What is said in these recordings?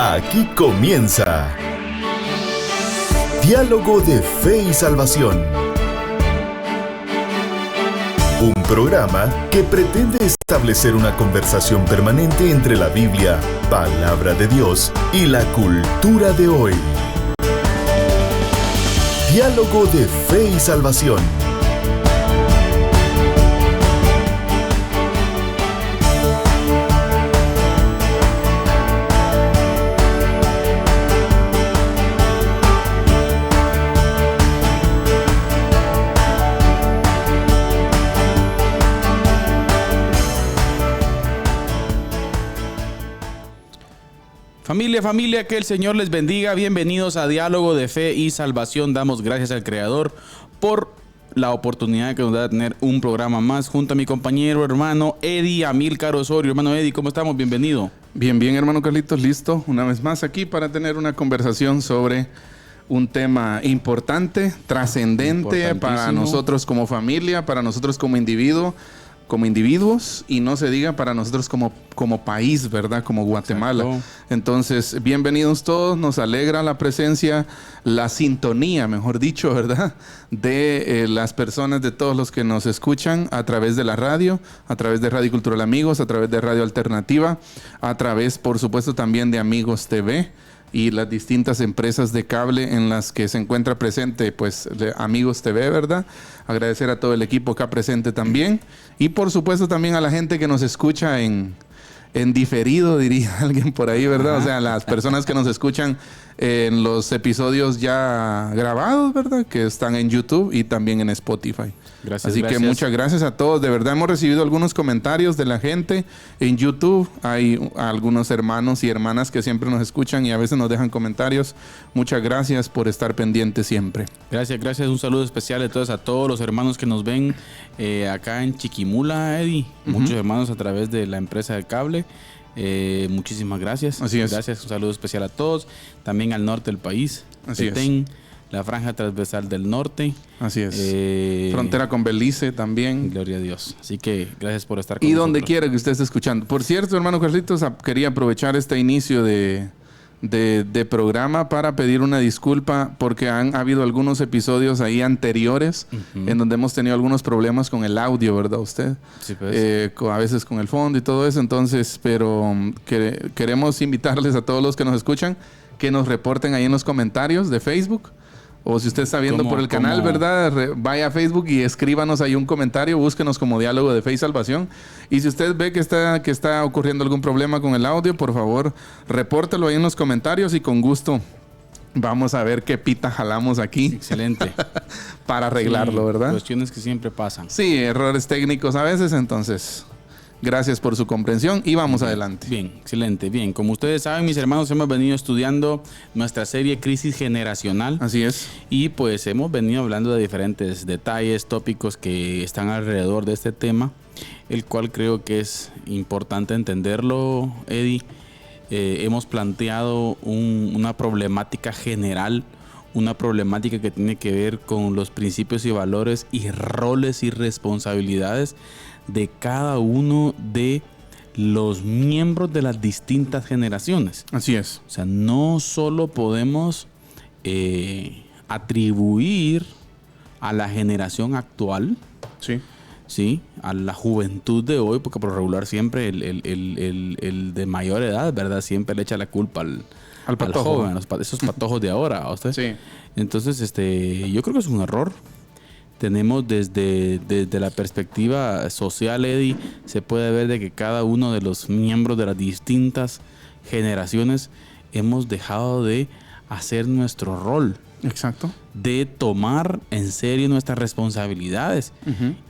Aquí comienza Diálogo de Fe y Salvación. Un programa que pretende establecer una conversación permanente entre la Biblia, palabra de Dios, y la cultura de hoy. Diálogo de Fe y Salvación. Familia, que el Señor les bendiga. Bienvenidos a Diálogo de Fe y Salvación. Damos gracias al Creador por la oportunidad que nos da de tener un programa más junto a mi compañero, hermano Eddie Amílcar Osorio. Hermano Eddie, ¿cómo estamos? Bienvenido. Bien, hermano Carlitos, listo. Una vez más aquí para tener una conversación sobre un tema importante, trascendente para nosotros como familia, para nosotros como individuos y no se diga para nosotros como país, ¿verdad? Como Guatemala. Exacto. Entonces, bienvenidos todos, nos alegra la presencia, la sintonía, mejor dicho, ¿verdad? De las personas, de todos los que nos escuchan a través de la radio, a través de Radio Cultural Amigos, a través de Radio Alternativa, a través, por supuesto, también de Amigos TV y las distintas empresas de cable en las que se encuentra presente, pues, Amigos TV, ¿verdad? Agradecer a todo el equipo acá presente también. Y por supuesto también a la gente que nos escucha en diferido, diría alguien por ahí, ¿verdad? Ajá. O sea, las personas que nos escuchan en los episodios ya grabados, ¿verdad? Que están en YouTube y también en Spotify. Gracias. Así que muchas gracias a todos. De verdad hemos recibido algunos comentarios de la gente en YouTube. Hay algunos hermanos y hermanas que siempre nos escuchan y a veces nos dejan comentarios. Muchas gracias por estar pendientes siempre. Gracias. Un saludo especial entonces a todos los hermanos que nos ven acá en Chiquimula, Eddie. Muchos hermanos a través de la empresa de cable. Muchísimas gracias. Así es. Gracias, un saludo especial a todos. También al norte del país. Así Petén, la franja transversal del norte. Así es. Frontera con Belice también. Gloria a Dios. Así que gracias por estar con nosotros. Y donde quiera que usted esté escuchando. Por cierto, hermano Carlitos, quería aprovechar este inicio de programa para pedir una disculpa porque han habido algunos episodios ahí anteriores en donde hemos tenido algunos problemas con el audio, ¿verdad usted? Sí, pues. A veces con el fondo y todo eso. Entonces, pero queremos invitarles a todos los que nos escuchan que nos reporten ahí en los comentarios de Facebook. O si usted está viendo por el canal, ¿verdad? Vaya a Facebook y escríbanos ahí un comentario. Búsquenos como Diálogo de Fe y Salvación. Y si usted ve que está ocurriendo algún problema con el audio, por favor, repórtelo ahí en los comentarios y con gusto vamos a ver qué pita jalamos aquí. Excelente. Para arreglarlo, ¿verdad? Cuestiones que siempre pasan. Sí, errores técnicos a veces, entonces gracias por su comprensión y vamos adelante. Bien, excelente. Bien, como ustedes saben, mis hermanos, hemos venido estudiando nuestra serie Crisis Generacional. Así es. Y pues hemos venido hablando de diferentes detalles, tópicos que están alrededor de este tema, el cual creo que es importante entenderlo, Eddie. Hemos planteado una problemática general, una problemática que tiene que ver con los principios y valores y roles y responsabilidades de cada uno de los miembros de las distintas generaciones. Así es. O sea, no solo podemos atribuir a la generación actual, sí, a la juventud de hoy, porque por lo regular siempre el de mayor edad, ¿verdad? Siempre le echa la culpa al patojo, joven, esos patojos de ahora, ¿a usted? Sí. Entonces, yo creo que es un error. Tenemos desde la perspectiva social, Eddie, se puede ver de que cada uno de los miembros de las distintas generaciones hemos dejado de hacer nuestro rol. Exacto. De tomar en serio nuestras responsabilidades.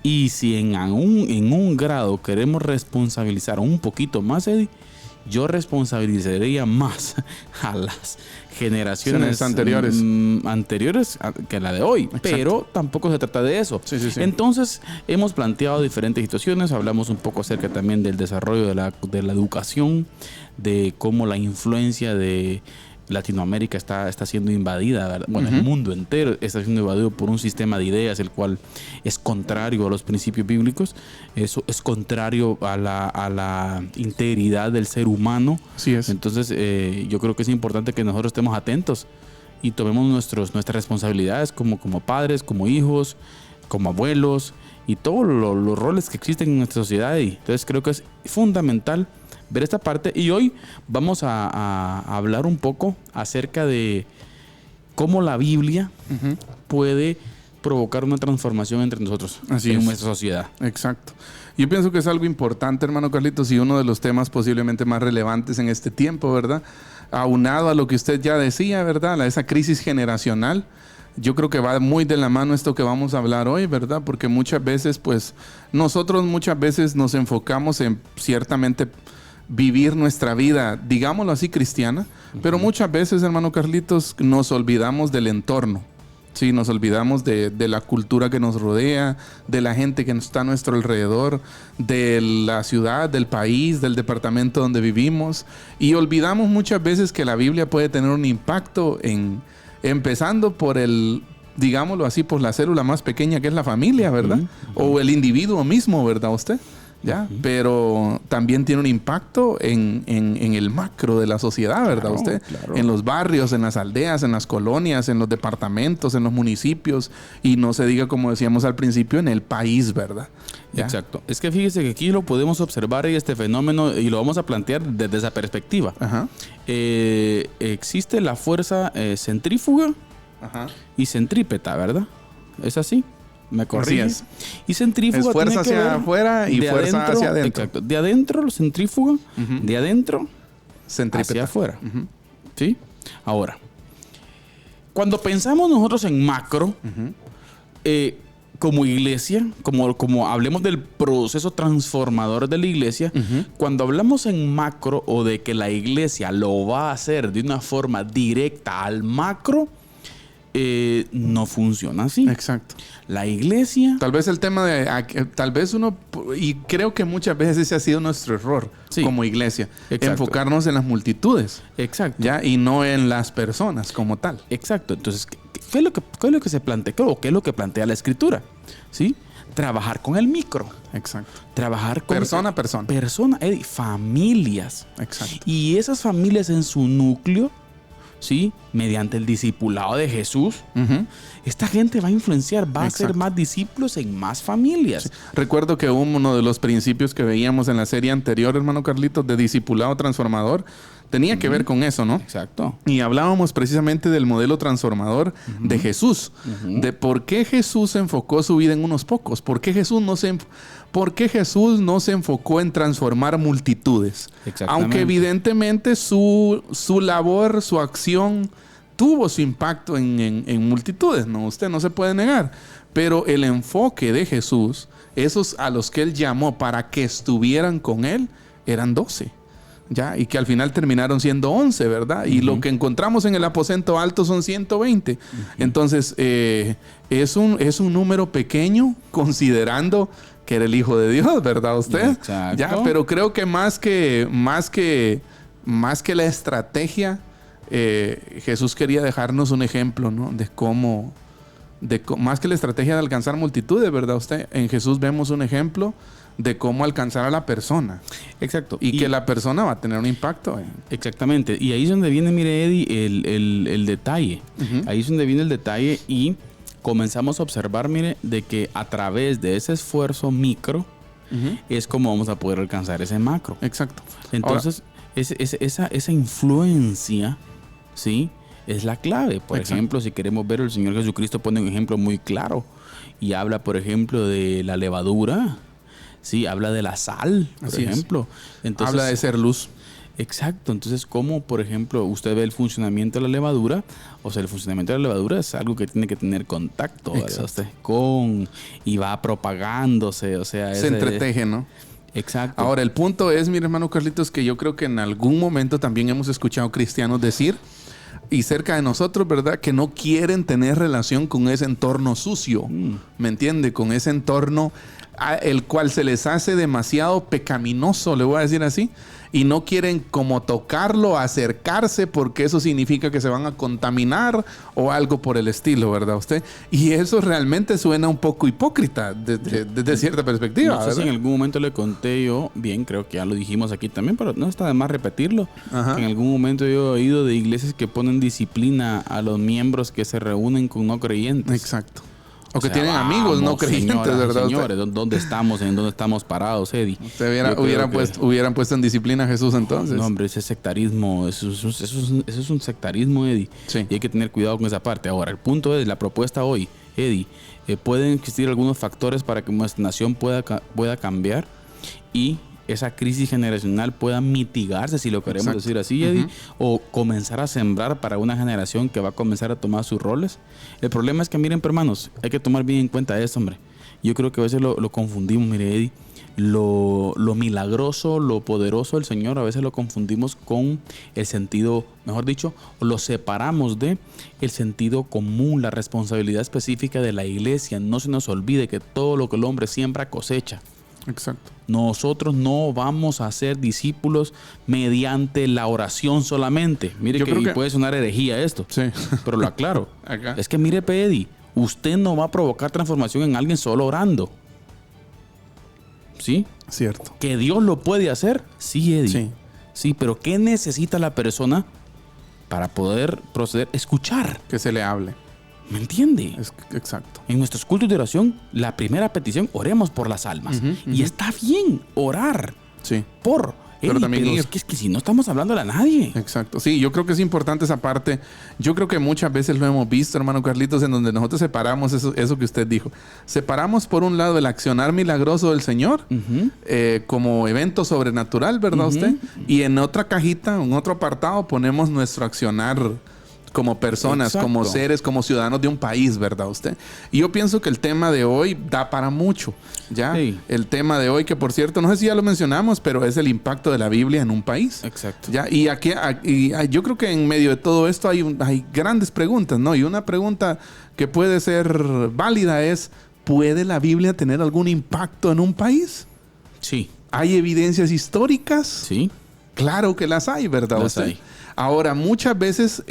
Y si en un grado queremos responsabilizar un poquito más, Eddie, yo responsabilizaría más a las generaciones anteriores que la de hoy. Exacto. Pero tampoco se trata de eso. Sí. Entonces, hemos planteado diferentes situaciones. Hablamos un poco acerca también del desarrollo de la educación, de cómo la influencia de Latinoamérica está siendo invadida, ¿verdad? Bueno, el mundo entero está siendo invadido por un sistema de ideas el cual es contrario a los principios bíblicos. Eso es contrario a la integridad del ser humano. Así es. Entonces yo creo que es importante que nosotros estemos atentos y tomemos nuestras responsabilidades como padres, como hijos, como abuelos y todos los roles que existen en nuestra sociedad. Y entonces creo que es fundamental ver esta parte, y hoy vamos a hablar un poco acerca de cómo la Biblia puede provocar una transformación entre nosotros en nuestra sociedad. Exacto. Yo pienso que es algo importante, hermano Carlitos, y uno de los temas posiblemente más relevantes en este tiempo, ¿verdad? Aunado a lo que usted ya decía, ¿verdad? A esa crisis generacional. Yo creo que va muy de la mano esto que vamos a hablar hoy, ¿verdad? Porque muchas veces, pues, nosotros muchas veces nos enfocamos en ciertamente vivir nuestra vida, digámoslo así, cristiana, pero muchas veces, hermano Carlitos, nos olvidamos del entorno. Sí, nos olvidamos de la cultura que nos rodea, de la gente que está a nuestro alrededor, de la ciudad, del país, del departamento donde vivimos, y olvidamos muchas veces que la Biblia puede tener un impacto empezando por digámoslo así, por la célula más pequeña que es la familia, ¿verdad? O el individuo mismo, ¿verdad usted? ¿Ya? Pero también tiene un impacto en el macro de la sociedad, ¿verdad usted? Claro. En los barrios, en las aldeas, en las colonias, en los departamentos, en los municipios, y no se diga, como decíamos al principio, en el país, ¿verdad? ¿Ya? Exacto. Es que fíjese que aquí lo podemos observar este fenómeno y lo vamos a plantear desde esa perspectiva. Existe la fuerza centrífuga y centrípeta, ¿verdad? ¿Es así? ¿Me corriges? Así Y centrífuga es fuerza tiene que hacia ver afuera y fuerza hacia adentro. Exacto. De adentro, centrífuga, de adentro Centrípeta. hacia afuera. ¿Sí? Ahora, cuando pensamos nosotros en macro, como iglesia, como hablemos del proceso transformador de la iglesia, cuando hablamos en macro o de que la iglesia lo va a hacer de una forma directa al macro, no funciona así. Exacto. La iglesia... Tal vez el tema tal vez uno, y creo que muchas veces ese ha sido nuestro error como iglesia, enfocarnos en las multitudes. Exacto. ¿Ya? Y no en las personas como tal. Exacto. Entonces, ¿qué es lo que se plantea? ¿Qué es lo que plantea la Escritura? ¿Sí? Trabajar con el micro. Exacto. Trabajar con... Persona a persona. Familias. Exacto. Y esas familias en su núcleo, ¿sí? Mediante el discipulado de Jesús, esta gente va a influenciar, va a ser más discípulos en más familias. Sí. Recuerdo que uno de los principios que veíamos en la serie anterior, hermano Carlitos, de discipulado transformador, tenía que ver con eso, ¿no? Exacto. Y hablábamos precisamente del modelo transformador de Jesús, de por qué Jesús enfocó su vida en unos pocos, por qué Jesús no se enfocó en transformar multitudes. Aunque evidentemente su labor, su acción tuvo su impacto en multitudes, ¿no? Usted no se puede negar. Pero el enfoque de Jesús, esos a los que él llamó para que estuvieran con él, eran 12. ¿Ya? Y que al final terminaron siendo 11, ¿verdad? Y lo que encontramos en el aposento alto son 120. Entonces, es un número pequeño considerando que era el Hijo de Dios, ¿verdad usted? Exacto. ¿Ya? Pero creo que más que la estrategia, Jesús quería dejarnos un ejemplo, ¿no? De cómo, más que la estrategia de alcanzar multitudes, ¿verdad usted? En Jesús vemos un ejemplo de cómo alcanzar a la persona. Exacto. Y que la persona va a tener un impacto. Exactamente. Y ahí es donde viene, mire, Eddie, el detalle. Ahí es donde viene el detalle y comenzamos a observar, mire, de que a través de ese esfuerzo micro es como vamos a poder alcanzar ese macro. Exacto. Entonces, esa influencia, ¿sí? Es la clave. Por ejemplo, si queremos ver, el Señor Jesucristo pone un ejemplo muy claro y habla, por ejemplo, de la levadura. Sí, habla de la sal, por ejemplo. Entonces, habla de ser luz. Exacto. Entonces, ¿cómo, por ejemplo, usted ve el funcionamiento de la levadura? O sea, el funcionamiento de la levadura es algo que tiene que tener contacto, ¿verdad? Usted y va propagándose, o sea... Se entreteje, ¿no? Exacto. Ahora, el punto es, mi hermano Carlitos, que yo creo que en algún momento también hemos escuchado cristianos decir, y cerca de nosotros, ¿verdad?, que no quieren tener relación con ese entorno sucio. ¿Me entiende? Con ese entorno el cual se les hace demasiado pecaminoso, le voy a decir así, y no quieren como tocarlo, acercarse, porque eso significa que se van a contaminar o algo por el estilo, ¿verdad usted? Y eso realmente suena un poco hipócrita desde cierta perspectiva. No sé si en algún momento le conté yo, bien, creo que ya lo dijimos aquí también, pero no está de más repetirlo. En algún momento yo he oído de iglesias que ponen disciplina a los miembros que se reúnen con no creyentes. Exacto. O que tienen amigos no creyentes, señoras, ¿verdad? Señores, ¿dónde estamos? ¿En dónde estamos parados, Eddie? Usted hubieran puesto en disciplina a Jesús entonces. No, hombre, ese sectarismo, eso es un sectarismo, Eddie. Sí. Y hay que tener cuidado con esa parte. Ahora, el punto es, la propuesta hoy, Eddie, pueden existir algunos factores para que nuestra nación pueda cambiar y esa crisis generacional pueda mitigarse, si lo queremos decir así, Eddie, o comenzar a sembrar para una generación que va a comenzar a tomar sus roles. El problema es que, miren, hermanos, hay que tomar bien en cuenta esto, hombre. Yo creo que a veces lo confundimos, mire, Eddie, lo milagroso, lo poderoso del Señor, a veces lo confundimos con el sentido, mejor dicho, lo separamos de el sentido común, la responsabilidad específica de la iglesia. No se nos olvide que todo lo que el hombre siembra cosecha. Exacto. Nosotros no vamos a ser discípulos mediante la oración solamente. Mire que puede sonar herejía esto, sí, pero lo aclaro. Acá. Es que mire, Pedi, usted no va a provocar transformación en alguien solo orando. ¿Sí? Cierto. ¿Que Dios lo puede hacer? Sí, Eddie. Sí. Sí, pero ¿qué necesita la persona para poder proceder? Escuchar. Que se le hable. ¿Me entiende? Exacto. En nuestros cultos de oración, la primera petición, oremos por las almas. Y está bien orar por. Pero también es que si no estamos hablando a nadie. Exacto. Sí, yo creo que es importante esa parte. Yo creo que muchas veces lo hemos visto, hermano Carlitos, en donde nosotros separamos eso que usted dijo. Separamos por un lado el accionar milagroso del Señor como evento sobrenatural, ¿verdad usted? Y en otra cajita, en otro apartado, ponemos nuestro accionar como personas, como seres, como ciudadanos de un país, ¿verdad usted? Y yo pienso que el tema de hoy da para mucho, ¿ya? Sí. El tema de hoy, que por cierto, no sé si ya lo mencionamos, pero es el impacto de la Biblia en un país. Exacto. ¿Ya? Y aquí, yo creo que en medio de todo esto hay grandes preguntas, ¿no? Y una pregunta que puede ser válida es, ¿puede la Biblia tener algún impacto en un país? Sí. ¿Hay evidencias históricas? Sí. Claro que las hay, ¿verdad las usted? Hay. Ahora, muchas veces,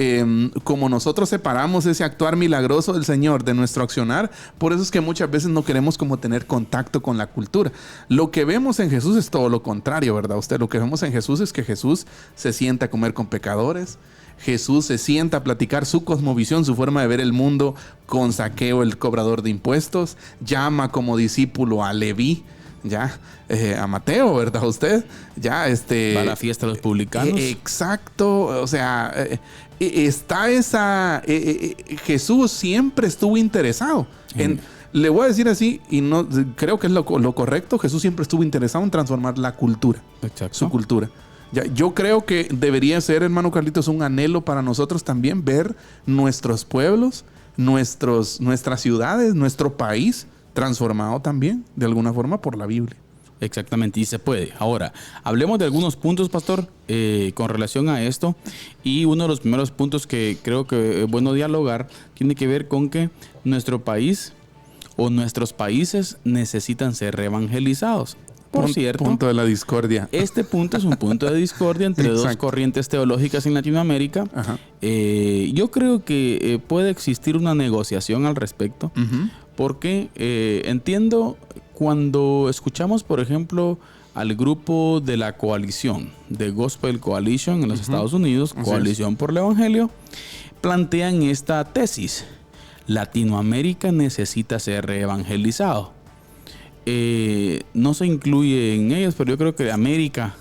como nosotros separamos ese actuar milagroso del Señor de nuestro accionar, por eso es que muchas veces no queremos como tener contacto con la cultura. Lo que vemos en Jesús es todo lo contrario, ¿verdad usted? Lo que vemos en Jesús es que Jesús se sienta a comer con pecadores. Jesús se sienta a platicar su cosmovisión, su forma de ver el mundo con Zaqueo, el cobrador de impuestos. Llama como discípulo a Leví. Ya, a Mateo, ¿verdad usted? Ya, va a la fiesta de los publicanos. Exacto, o sea, está esa... Jesús siempre estuvo interesado en... Le voy a decir así, y no creo que es lo correcto, Jesús siempre estuvo interesado en transformar la cultura. Exacto. Su cultura. Ya, yo creo que debería ser, hermano Carlitos, un anhelo para nosotros también ver nuestros pueblos, nuestras ciudades, nuestro país transformado también, de alguna forma, por la Biblia. Exactamente, y se puede. Ahora, hablemos de algunos puntos, pastor, con relación a esto. Y uno de los primeros puntos que creo que es bueno dialogar tiene que ver con que nuestro país o nuestros países necesitan ser reevangelizados. Por cierto, punto de la discordia. Este punto es un punto de discordia entre dos corrientes teológicas en Latinoamérica. Yo creo que puede existir una negociación al respecto. Porque entiendo cuando escuchamos, por ejemplo, al grupo de la coalición, de Gospel Coalition en los Estados Unidos, Coalición por el Evangelio, plantean esta tesis: Latinoamérica necesita ser reevangelizado. No se incluye en ellos, pero yo creo que América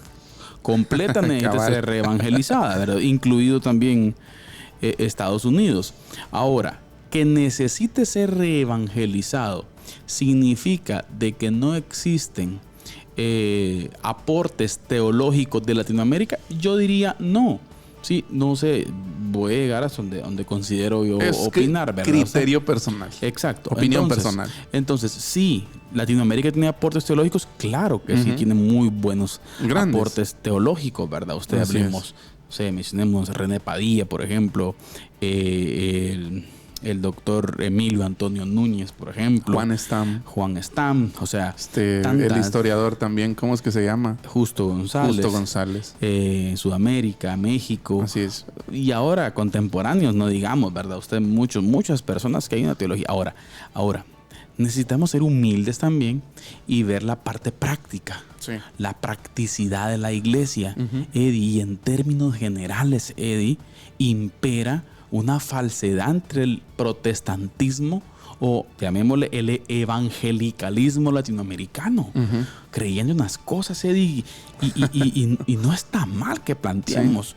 completa necesita ser reevangelizada, ¿verdad? Incluido también Estados Unidos. Ahora, que necesite ser reevangelizado significa de que no existen aportes teológicos de Latinoamérica. Yo diría no. Sí, no sé, voy a llegar a donde considero yo opinar, ¿verdad? Criterio personal. Exacto. Opinión personal. Entonces, sí, Latinoamérica tiene aportes teológicos, claro que sí, tiene muy buenos aportes teológicos, ¿verdad? Mencionemos René Padilla, por ejemplo, el doctor Emilio Antonio Núñez, por ejemplo. Juan Stam, o sea... el historiador también, ¿cómo es que se llama? Justo González. Sudamérica, México. Así es. Y ahora, contemporáneos, no digamos, ¿verdad? Muchas personas que hay una teología. Ahora, necesitamos ser humildes también y ver la parte práctica. Sí. La practicidad de la iglesia, Eddie. Y en términos generales, Eddie, impera una falsedad entre el protestantismo o llamémosle el evangelicalismo latinoamericano. Creyendo en unas cosas, Eddie, y no está mal que planteemos. Sí.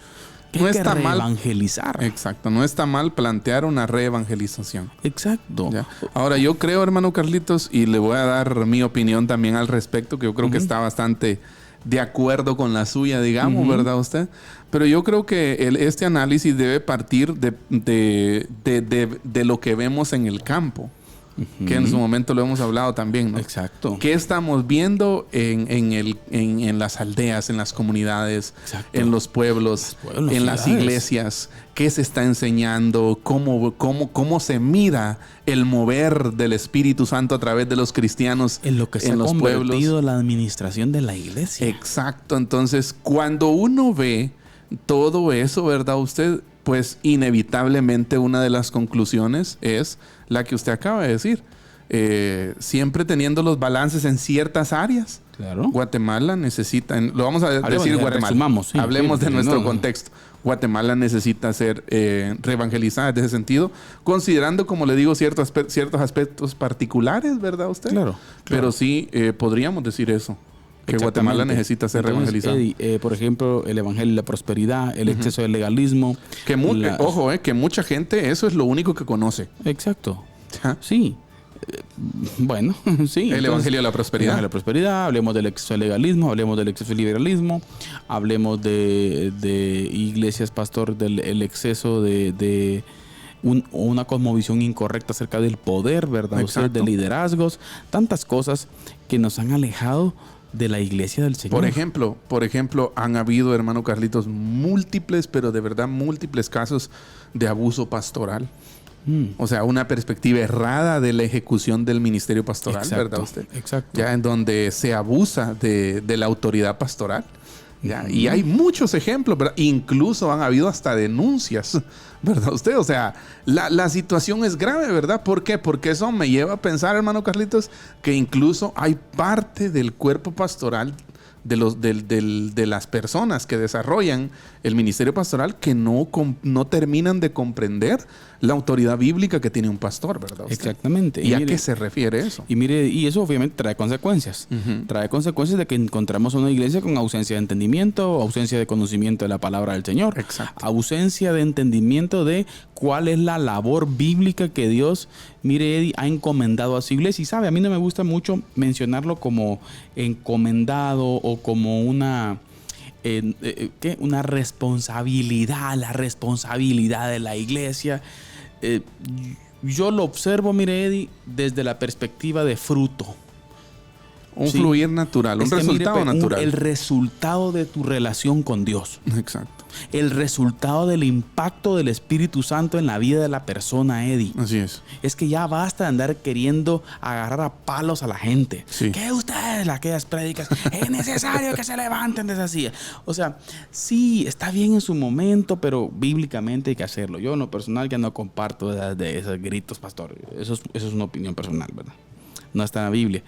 Que no hay está que reevangelizar. Exacto, no está mal plantear una reevangelización. Exacto. Ya. Ahora, yo creo, hermano Carlitos, y le voy a dar mi opinión también al respecto, que yo creo que está bastante de acuerdo con la suya, digamos, ¿verdad usted? Pero yo creo que este análisis debe partir de lo que vemos en el campo. Que en su momento lo hemos hablado también, ¿no? Exacto. ¿Qué estamos viendo en las aldeas, en las comunidades, en los pueblos, en las iglesias? ¿Qué se está enseñando? ¿Cómo se mira el mover del Espíritu Santo a través de los cristianos en lo que se ha convertido la administración de la iglesia? Exacto. Entonces, cuando uno ve todo eso, ¿verdad usted? Pues inevitablemente una de las conclusiones es la que usted acaba de decir. Siempre teniendo los balances en ciertas áreas. Claro. Guatemala necesita, lo vamos a decir Guatemala. Hablemos de nuestro contexto. Guatemala necesita ser reevangelizada en ese sentido, considerando, como le digo, ciertos aspectos particulares, ¿verdad usted? Claro. Pero sí podríamos decir eso. Que Guatemala necesita ser reevangelizado. Por ejemplo, el evangelio de la prosperidad, el exceso de legalismo. Ojo, que mucha gente eso es lo único que conoce. Exacto. Sí. Bueno, sí. El evangelio de la prosperidad. El evangelio de la prosperidad, hablemos del exceso de legalismo, hablemos del exceso de liberalismo, hablemos de iglesias, pastor, del exceso de una cosmovisión incorrecta acerca del poder, ¿verdad? O sea, de liderazgos, tantas cosas que nos han alejado de la iglesia del Señor. Por ejemplo, han habido, hermano Carlitos, pero de verdad múltiples casos de abuso pastoral. O sea, una perspectiva errada de la ejecución del ministerio pastoral, ¿verdad usted? Exacto. Ya en donde se abusa de la autoridad pastoral. ¿Ya? Y hay muchos ejemplos, ¿verdad? Incluso han habido hasta denuncias, ¿verdad usted? O sea, la situación es grave, ¿verdad? ¿Por qué? Porque eso me lleva a pensar, hermano Carlitos, que incluso hay parte del cuerpo pastoral de las personas que desarrollan el ministerio pastoral que no terminan de comprender la autoridad bíblica que tiene un pastor, ¿verdad usted? Exactamente. ¿Y a qué se refiere eso? Y eso obviamente trae consecuencias. Trae consecuencias de que encontramos una iglesia con ausencia de entendimiento, ausencia de conocimiento de la palabra del Señor. Exacto. Ausencia de entendimiento de cuál es la labor bíblica que Dios, Eddie, ha encomendado a su iglesia. Y sabe, a mí no me gusta mucho mencionarlo como encomendado o como una responsabilidad, la responsabilidad de la iglesia. Yo lo observo, Eddie, desde la perspectiva de fruto. Un fluir natural, un resultado natural. El resultado de tu relación con Dios. Exacto. El resultado del impacto del Espíritu Santo en la vida de la persona, Eddie. Así es. Es que ya basta de andar queriendo agarrar a palos a la gente. Sí. ¿Qué ustedes, aquellas prédicas? Es necesario que se levanten de esa silla. O sea, sí, está bien en su momento, pero bíblicamente hay que hacerlo. Yo en lo personal ya no comparto de esos gritos, pastor. Eso es una opinión personal, ¿verdad? No está en la Biblia.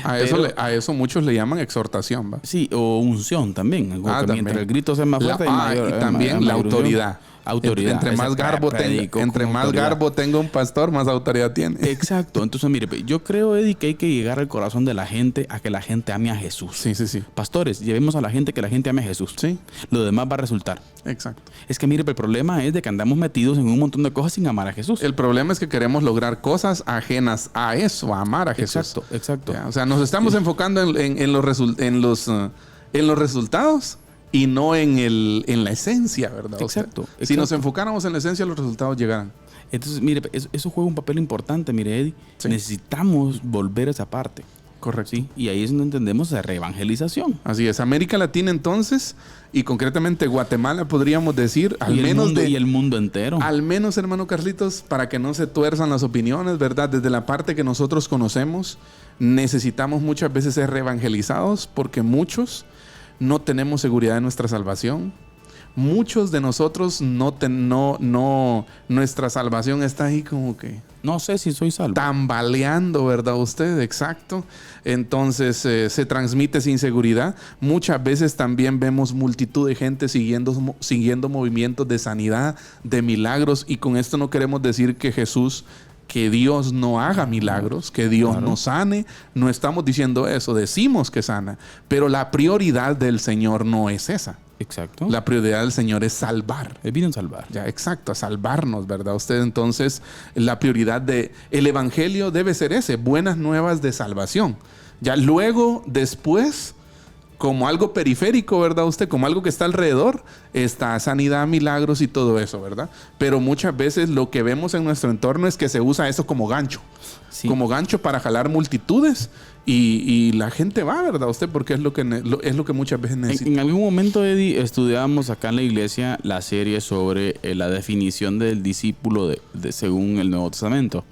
A eso muchos le llaman exhortación, ¿va? Sí, o unción también. También. Mientras el grito sea más fuerte, y también la autoridad. Entre más garbo tenga un pastor, más autoridad tiene. Exacto. Entonces, yo creo, Eddie, que hay que llegar al corazón de la gente a que la gente ame a Jesús. Sí. Pastores, llevemos a la gente que la gente ame a Jesús. Sí. Lo demás va a resultar. Exacto. Es que, el problema es de que andamos metidos en un montón de cosas sin amar a Jesús. El problema es que queremos lograr cosas ajenas a eso, a amar a Jesús. Exacto. Ya, o sea, nos estamos enfocando en los resultados y no en la esencia, ¿verdad? Exacto. Si nos enfocáramos en la esencia, los resultados llegarán. Entonces, eso juega un papel importante, Eddie. Sí. Necesitamos volver a esa parte. Correcto. ¿sí? Y ahí es donde entendemos la reevangelización. Así es. América Latina entonces, y concretamente Guatemala, podríamos decir, al menos y el mundo entero. Al menos, hermano Carlitos, para que no se tuerzan las opiniones, ¿verdad? Desde la parte que nosotros conocemos, necesitamos muchas veces ser reevangelizados porque muchos no tenemos seguridad de nuestra salvación. Muchos de nosotros nuestra salvación está ahí como que no sé si soy salvo. Tambaleando, ¿verdad usted? Exacto. Entonces se transmite esa inseguridad. Muchas veces también vemos multitud de gente siguiendo movimientos de sanidad, de milagros. Y con esto no queremos decir que Dios no haga milagros, que Dios no sane. No estamos diciendo eso, decimos que sana. Pero la prioridad del Señor no es esa. Exacto. La prioridad del Señor es salvar. Él vino a salvar. Ya, exacto, a salvarnos, ¿verdad? Usted entonces, la prioridad del evangelio debe ser ese, buenas nuevas de salvación. Ya luego, después, como algo periférico, ¿verdad? Usted, como algo que está alrededor, está sanidad, milagros y todo eso, ¿verdad? Pero muchas veces lo que vemos en nuestro entorno es que se usa eso como gancho. Sí. Como gancho para jalar multitudes y la gente va, ¿verdad? Usted, porque es lo que muchas veces necesita. En algún momento, Eddie, estudiábamos acá en la iglesia la serie sobre la definición del discípulo según el Nuevo Testamento.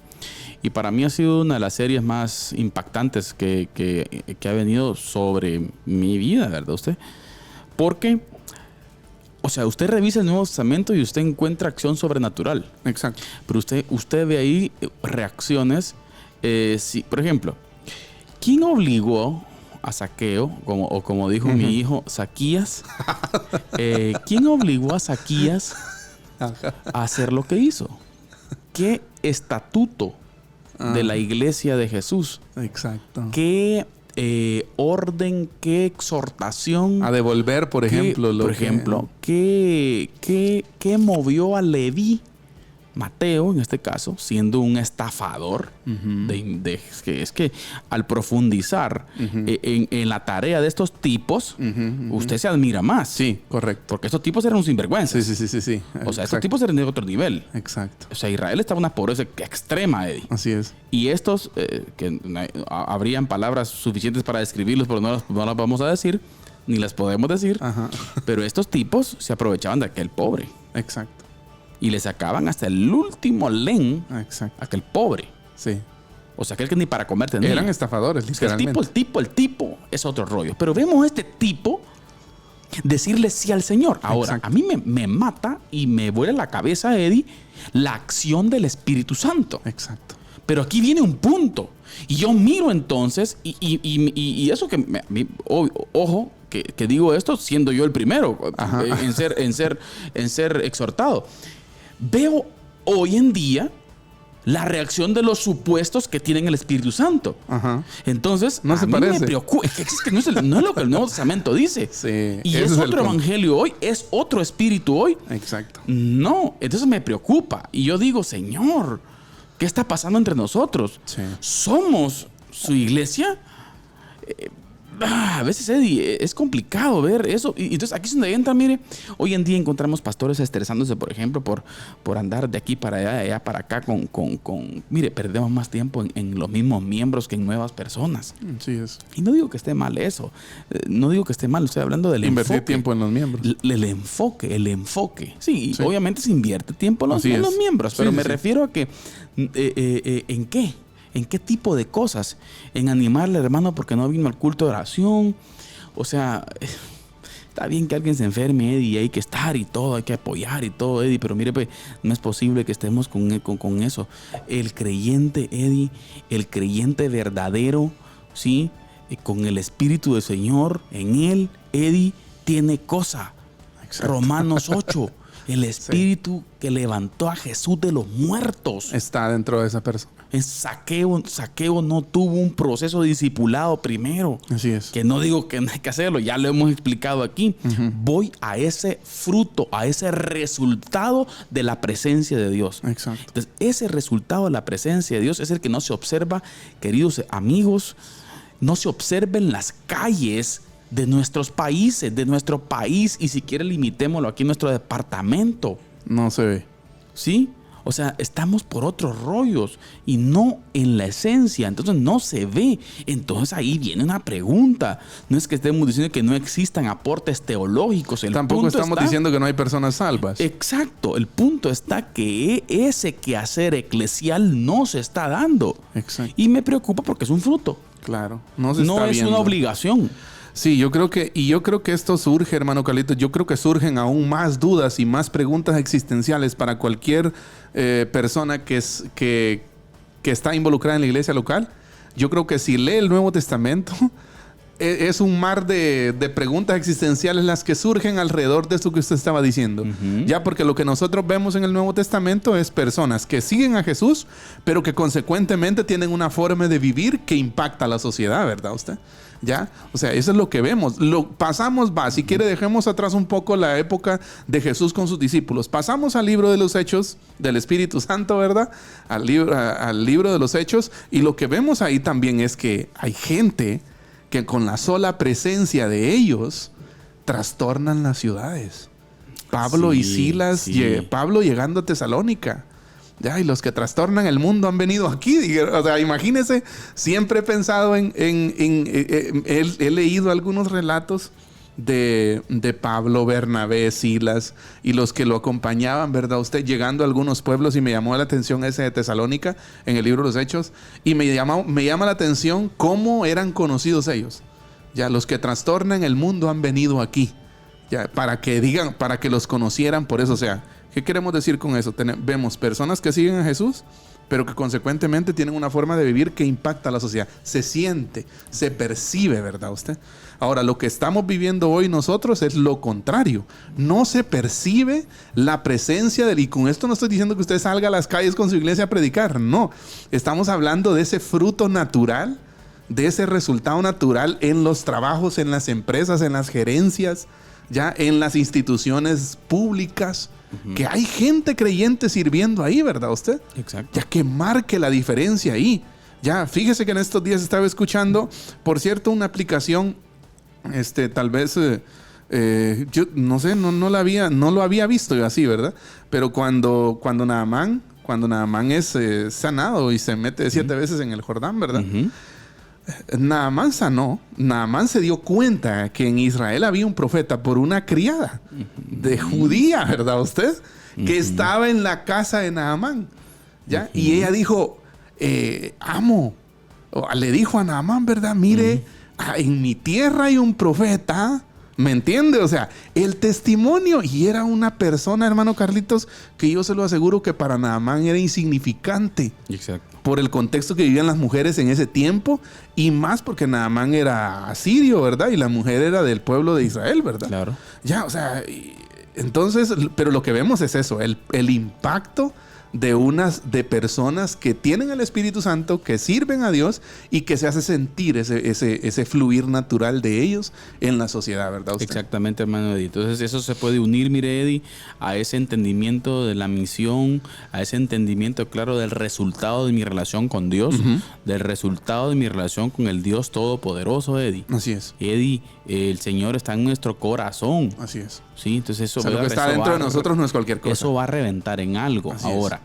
Y para mí ha sido una de las series más impactantes que ha venido sobre mi vida, ¿verdad usted? Porque, o sea, usted revisa el Nuevo Testamento y usted encuentra acción sobrenatural. Exacto. Pero usted ve ahí reacciones. Por ejemplo, ¿quién obligó a Zaqueo, como dijo mi hijo, Zaquías? ¿Quién obligó a Zaquías a hacer lo que hizo? ¿Qué estatuto de la iglesia de Jesús? Exacto. ¿Qué orden, qué exhortación? A devolver, por ejemplo. ¿Qué movió a Leví, Mateo, en este caso, siendo un estafador? Es que al profundizar en la tarea de estos tipos, usted se admira más. Sí, correcto. Porque estos tipos eran un sinvergüenza. Sí. O sea, estos tipos eran de otro nivel. Exacto. O sea, Israel estaba en una pobreza extrema, Eddie. Así es. Y estos, que habrían palabras suficientes para describirlos, pero no las vamos a decir, ni las podemos decir. Ajá. Pero estos tipos se aprovechaban de aquel pobre. Exacto. Y le sacaban hasta el último len a aquel pobre. Sí. O sea, aquel que ni para comer tenía. Eran estafadores, literalmente. El tipo es otro rollo. Pero vemos a este tipo decirle sí al Señor. Ahora, a mí me mata y me vuela la cabeza, Eddie, la acción del Espíritu Santo. Exacto. Pero aquí viene un punto. Y yo miro entonces, y eso que ojo, que digo esto siendo yo el primero en ser exhortado. Veo hoy en día la reacción de los supuestos que tienen el Espíritu Santo. Ajá. Entonces, no se parece. Me preocupa. Es que no es lo que el Nuevo Testamento dice. Sí, y es otro evangelio hoy, es otro espíritu hoy. Exacto. No, entonces me preocupa. Y yo digo, Señor, ¿qué está pasando entre nosotros? Sí. ¿Somos su iglesia? A veces, Eddie, es complicado ver eso. Y entonces aquí es donde entra, mire, hoy en día encontramos pastores estresándose, por ejemplo, por andar de aquí para allá, de allá para acá mire, perdemos más tiempo en los mismos miembros que en nuevas personas. Sí es. Y no digo que esté mal eso. No digo que esté mal, estoy hablando del invertir enfoque. Tiempo en los miembros. El enfoque. Sí, obviamente se invierte tiempo en los miembros, pero me refiero a que ¿en qué? ¿En qué tipo de cosas? En animarle, hermano, porque no vino al culto de oración. O sea, está bien que alguien se enferme, Eddie, y hay que estar y todo, hay que apoyar y todo, Eddie, pero mire, pues, no es posible que estemos con eso. El creyente, Eddie, el creyente verdadero, ¿sí? Con el Espíritu del Señor en él, Eddie, tiene cosa. Exacto. Romanos 8. El Espíritu que levantó a Jesús de los muertos está dentro de esa persona. Zaqueo no tuvo un proceso discipulado primero. Así es. Que no digo que no hay que hacerlo, ya lo hemos explicado aquí. Voy a ese fruto, a ese resultado de la presencia de Dios. Exacto. Entonces, ese resultado de la presencia de Dios es el que no se observa, queridos amigos, no se observa en las calles de nuestros países, de nuestro país, y si quiere limitémoslo aquí en nuestro departamento. No se ve. ¿Sí? O sea, estamos por otros rollos y no en la esencia. Entonces no se ve. Entonces ahí viene una pregunta. No es que estemos diciendo que no existan aportes teológicos. Tampoco estamos diciendo que no hay personas salvas. Exacto. El punto está que ese quehacer eclesial no se está dando. Exacto. Y me preocupa porque es un fruto. Claro. No es una obligación. Sí, yo creo que esto surge, hermano Carlitos, yo creo que surgen aún más dudas y más preguntas existenciales para cualquier persona que está involucrada en la iglesia local. Yo creo que si lee el Nuevo Testamento, es un mar de preguntas existenciales las que surgen alrededor de esto que usted estaba diciendo. Uh-huh. Ya, porque lo que nosotros vemos en el Nuevo Testamento es personas que siguen a Jesús, pero que consecuentemente tienen una forma de vivir que impacta a la sociedad, ¿verdad usted? ¿Ya? O sea, eso es lo que vemos. Si quiere, dejemos atrás un poco la época de Jesús con sus discípulos. Pasamos al libro de los Hechos del Espíritu Santo, ¿verdad? Al libro de los Hechos. Y lo que vemos ahí también es que hay gente que con la sola presencia de ellos trastornan las ciudades. Pablo y Silas, Pablo llegando a Tesalónica. Ya, y los que trastornan el mundo han venido aquí. O sea, imagínense, siempre he pensado he leído algunos relatos de Pablo, Bernabé, Silas y los que lo acompañaban, ¿verdad? Usted llegando a algunos pueblos, y me llamó la atención ese de Tesalónica en el libro de los Hechos, y me llama la atención cómo eran conocidos ellos. Ya, los que trastornan el mundo han venido aquí. Ya, para que los conocieran por eso. O sea, ¿qué queremos decir con eso? Vemos personas que siguen a Jesús, pero que consecuentemente tienen una forma de vivir que impacta a la sociedad. Se siente, se percibe, ¿verdad usted? Ahora, lo que estamos viviendo hoy nosotros es lo contrario. No se percibe la presencia y con esto no estoy diciendo que usted salga a las calles con su iglesia a predicar. No, estamos hablando de ese fruto natural, de ese resultado natural en los trabajos, en las empresas, en las gerencias, ya en las instituciones públicas. Uh-huh. Que hay gente creyente sirviendo ahí, ¿verdad usted? Exacto. Ya, que marque la diferencia ahí. Ya, fíjese que en estos días estaba escuchando, por cierto, una aplicación, tal vez, yo no sé, no lo había visto yo así, ¿verdad? Pero cuando Naamán es sanado y se mete 7 veces en el Jordán, ¿verdad? Uh-huh. Naamán sanó. Naamán se dio cuenta que en Israel había un profeta por una criada de judía, ¿verdad usted? Que estaba en la casa de Naamán, ¿ya? Y ella dijo, le dijo a Naamán, ¿verdad? Mire, en mi tierra hay un profeta, ¿me entiende? O sea, el testimonio, y era una persona, hermano Carlitos, que yo se lo aseguro que para Naamán era insignificante. Exacto. Por el contexto que vivían las mujeres en ese tiempo, y más porque Naamán era asirio, ¿verdad? Y la mujer era del pueblo de Israel, ¿verdad? Claro. Ya, o sea, entonces, pero lo que vemos es eso, el impacto de personas que tienen el Espíritu Santo, que sirven a Dios y que se hace sentir ese fluir natural de ellos en la sociedad, ¿verdad usted? Exactamente, hermano Eddie. Entonces eso se puede unir, mire, Eddie, a ese entendimiento de la misión, a ese entendimiento claro del resultado de mi relación con Dios, uh-huh, del resultado de mi relación con el Dios Todopoderoso, Eddie. Así es. Eddie, el Señor está en nuestro corazón. Así es. Sí, entonces eso, o sea, lo que está dentro de nosotros no es cualquier cosa. Eso va a reventar en algo. Así ahora. Es.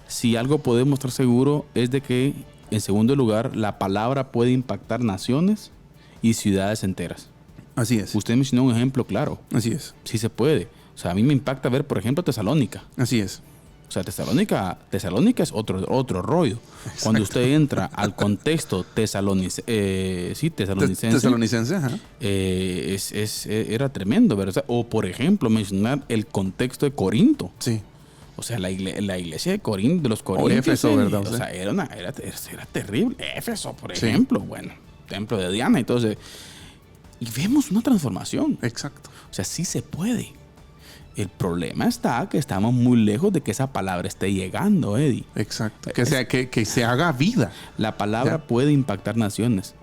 Si algo podemos estar seguro es de que, en segundo lugar, la palabra puede impactar naciones y ciudades enteras. Así es. Usted mencionó un ejemplo claro. Así es. Sí se puede. O sea, a mí me impacta ver, por ejemplo, Tesalónica. Así es. O sea, Tesalónica es otro rollo. Exacto. Cuando usted entra al contexto tesalonicense. Tesalonicense, ajá. Era tremendo, ¿verdad? O, por ejemplo, mencionar el contexto de Corinto. Sí. O sea, la iglesia de Corinto, de los corintios. O Éfeso, ¿verdad? O sea, era terrible. Éfeso, por ejemplo. Bueno, templo de Diana. Entonces, y vemos una transformación. Exacto. O sea, sí se puede. El problema está que estamos muy lejos de que esa palabra esté llegando, Eddie. Exacto. Que se haga vida. La palabra puede impactar naciones,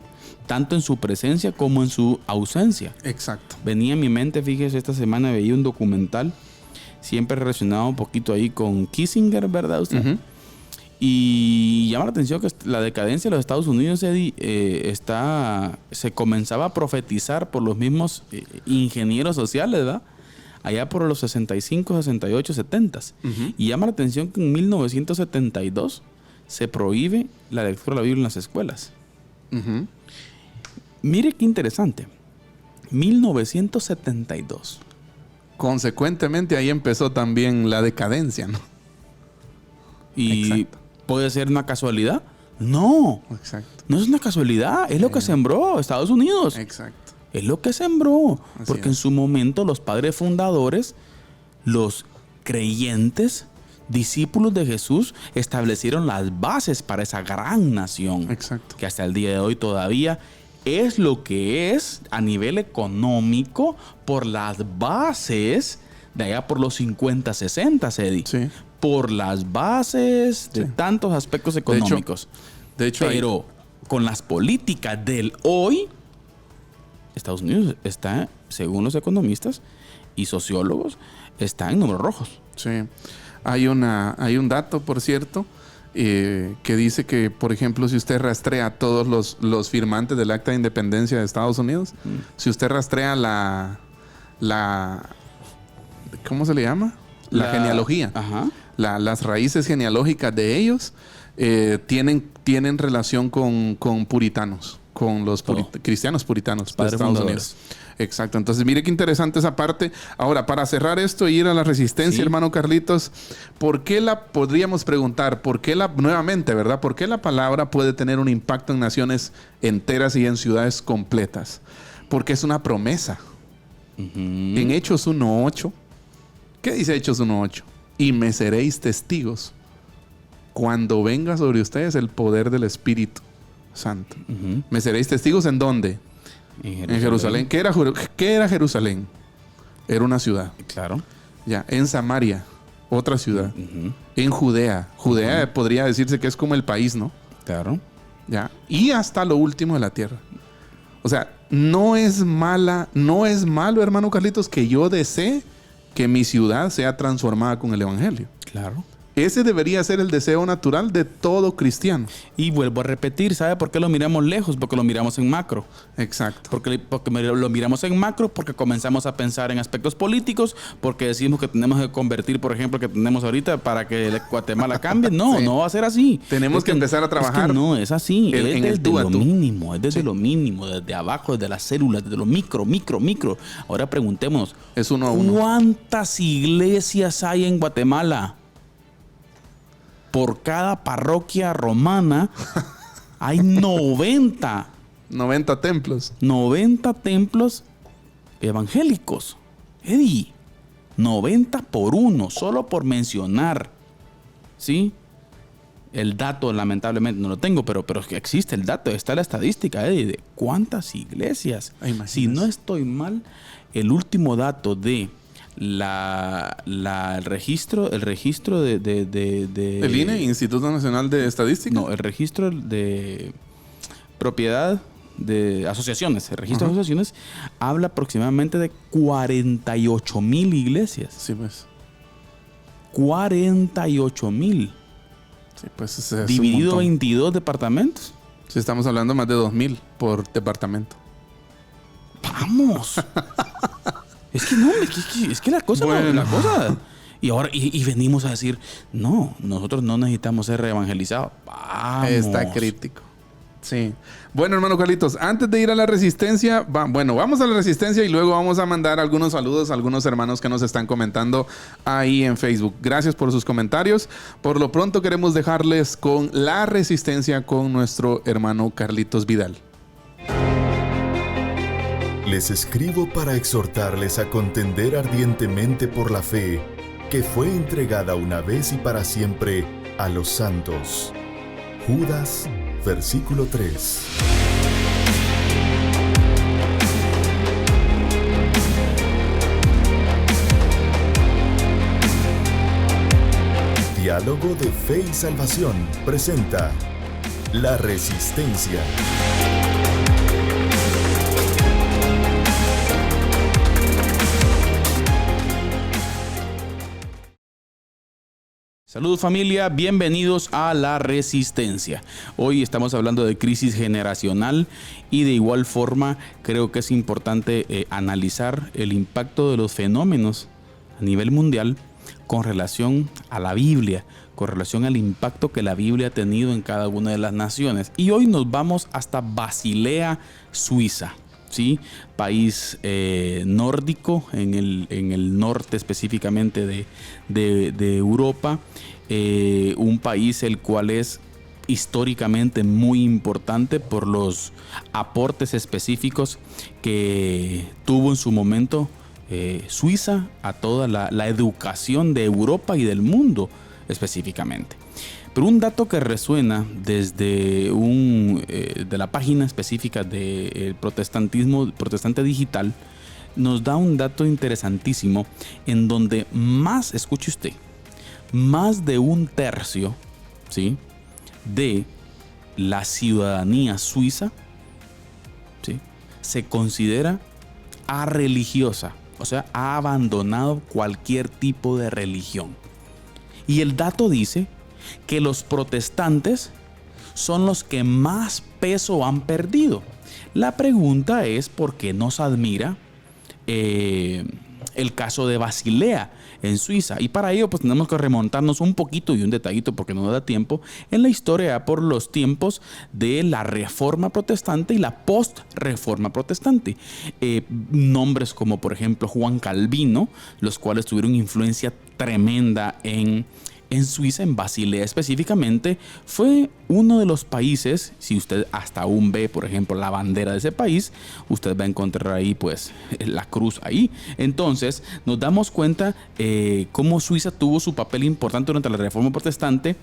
tanto en su presencia como en su ausencia. Exacto. Venía en mi mente, fíjese, esta semana veía un documental siempre relacionado un poquito ahí con Kissinger, ¿verdad usted? Uh-huh. Y llama la atención que la decadencia de los Estados Unidos, Eddie, se comenzaba a profetizar por los mismos ingenieros sociales, ¿verdad? allá por los 65, 68, 70. Y llama la atención que en 1972 se prohíbe la lectura de la Biblia en las escuelas. Mire qué interesante. 1972. Consecuentemente ahí empezó también la decadencia, ¿no? Y Exacto. ¿puede ser una casualidad? No. Exacto. No es una casualidad. Es lo que sembró Estados Unidos. Exacto. Es lo que sembró. Así Porque es. en su momento los padres fundadores, los creyentes, discípulos de Jesús, establecieron las bases para esa gran nación. Exacto. Que hasta el día de hoy todavía es lo que es a nivel económico por las bases de allá por los 50, 60, Eddie. Sí. Por las bases de tantos aspectos económicos. De hecho, pero con las políticas del hoy, Estados Unidos está, según los economistas y sociólogos, está en números rojos. sí. Hay un dato, por cierto, que dice que, por ejemplo, si usted rastrea a todos los firmantes del Acta de Independencia de Estados Unidos, si usted rastrea la ¿cómo se le llama? La genealogía. Ajá. Las raíces genealógicas de ellos tienen relación con puritanos, con los cristianos puritanos de Padres Estados fundadores. Unidos. Exacto. Entonces, mire qué interesante esa parte. Ahora, para cerrar esto e ir a la resistencia, Sí. hermano Carlitos, podríamos preguntar, nuevamente, ¿verdad? ¿Por qué la palabra puede tener un impacto en naciones enteras y en ciudades completas? Porque es una promesa. En Hechos 1:8, ¿qué dice Hechos 1:8? Y me seréis testigos cuando venga sobre ustedes el poder del Espíritu Santo. ¿Me seréis testigos en dónde? En Jerusalén. ¿Qué era Jerusalén? Era una ciudad. Claro. Ya. En Samaria, otra ciudad. En Judea. Judea podría decirse que es como el país, ¿no? Claro. Ya. Y hasta lo último de la tierra. O sea, no es malo, hermano Carlitos, que yo desee que mi ciudad sea transformada con el Evangelio. Claro. Ese debería ser el deseo natural de todo cristiano. Y vuelvo a repetir, ¿sabe por qué lo miramos lejos? Porque lo miramos en macro. Exacto. Porque lo miramos en macro, porque comenzamos a pensar en aspectos políticos, porque decimos que tenemos que convertir, por ejemplo, que tenemos ahorita para que Guatemala cambie. No, Sí. no va a ser así. Tenemos que empezar a trabajar. Es que no, es así. en Es el desde tú a lo tú. mínimo, es desde lo mínimo, desde abajo, desde las células, desde lo micro. Ahora preguntémonos, Es uno a uno. ¿cuántas iglesias hay en Guatemala? Por cada parroquia romana hay 90 templos. 90 templos evangélicos. Eddie, 90 por uno, solo por mencionar. ¿Sí? El dato, lamentablemente, no lo tengo, pero es que existe el dato, está la estadística, Eddie, de cuántas iglesias. Imagínese. Si no estoy mal, el último dato de el registro de El INE, Instituto Nacional de Estadística. no, el registro de propiedad de asociaciones, el registro de asociaciones habla aproximadamente de 48,000 iglesias. Sí, pues. 48,000. Sí, pues ese es un Dividido montón. en 22 departamentos. Sí, estamos hablando más de 2,000 por departamento. ¡Vamos! Es que no, es que la cosa, Bueno. la cosa. Y ahora, y venimos a decir, no, nosotros no necesitamos ser reevangelizados. Vamos. Está crítico. Sí. Bueno, hermano Carlitos, antes de ir a la resistencia, vamos a la resistencia y luego vamos a mandar algunos saludos a algunos hermanos que nos están comentando ahí en Facebook. Gracias por sus comentarios. Por lo pronto queremos dejarles con la resistencia con nuestro hermano Carlitos Vidal. Les escribo para exhortarles a contender ardientemente por la fe que fue entregada una vez y para siempre a los santos. Judas, versículo 3. Diálogo de Fe y Salvación presenta La Resistencia. Saludos familia, bienvenidos a La Resistencia. Hoy estamos hablando de crisis generacional y de igual forma creo que es importante analizar el impacto de los fenómenos a nivel mundial con relación a la Biblia, con relación al impacto que la Biblia ha tenido en cada una de las naciones. Y hoy nos vamos hasta Basilea, Suiza. ¿Sí? País nórdico, en el norte específicamente de Europa, un país el cual es históricamente muy importante por los aportes específicos que tuvo en su momento Suiza a toda la educación de Europa y del mundo específicamente. Pero un dato que resuena desde de la página específica del protestante digital nos da un dato interesantísimo en donde escuche usted, más de un tercio, ¿sí?, de la ciudadanía suiza, ¿sí?, se considera arreligiosa, o sea, ha abandonado cualquier tipo de religión. Y el dato dice que los protestantes son los que más peso han perdido. La pregunta es por qué nos admira el caso de Basilea en Suiza, y para ello pues tenemos que remontarnos un poquito y un detallito, porque no nos da tiempo, en la historia por los tiempos de la Reforma Protestante y la post-Reforma Protestante. Nombres como por ejemplo Juan Calvino, los cuales tuvieron influencia tremenda en Suiza, en Basilea específicamente, fue uno de los países, si usted hasta aún ve, por ejemplo, la bandera de ese país, usted va a encontrar ahí, pues, la cruz ahí. Entonces, nos damos cuenta cómo Suiza tuvo su papel importante durante la Reforma Protestante.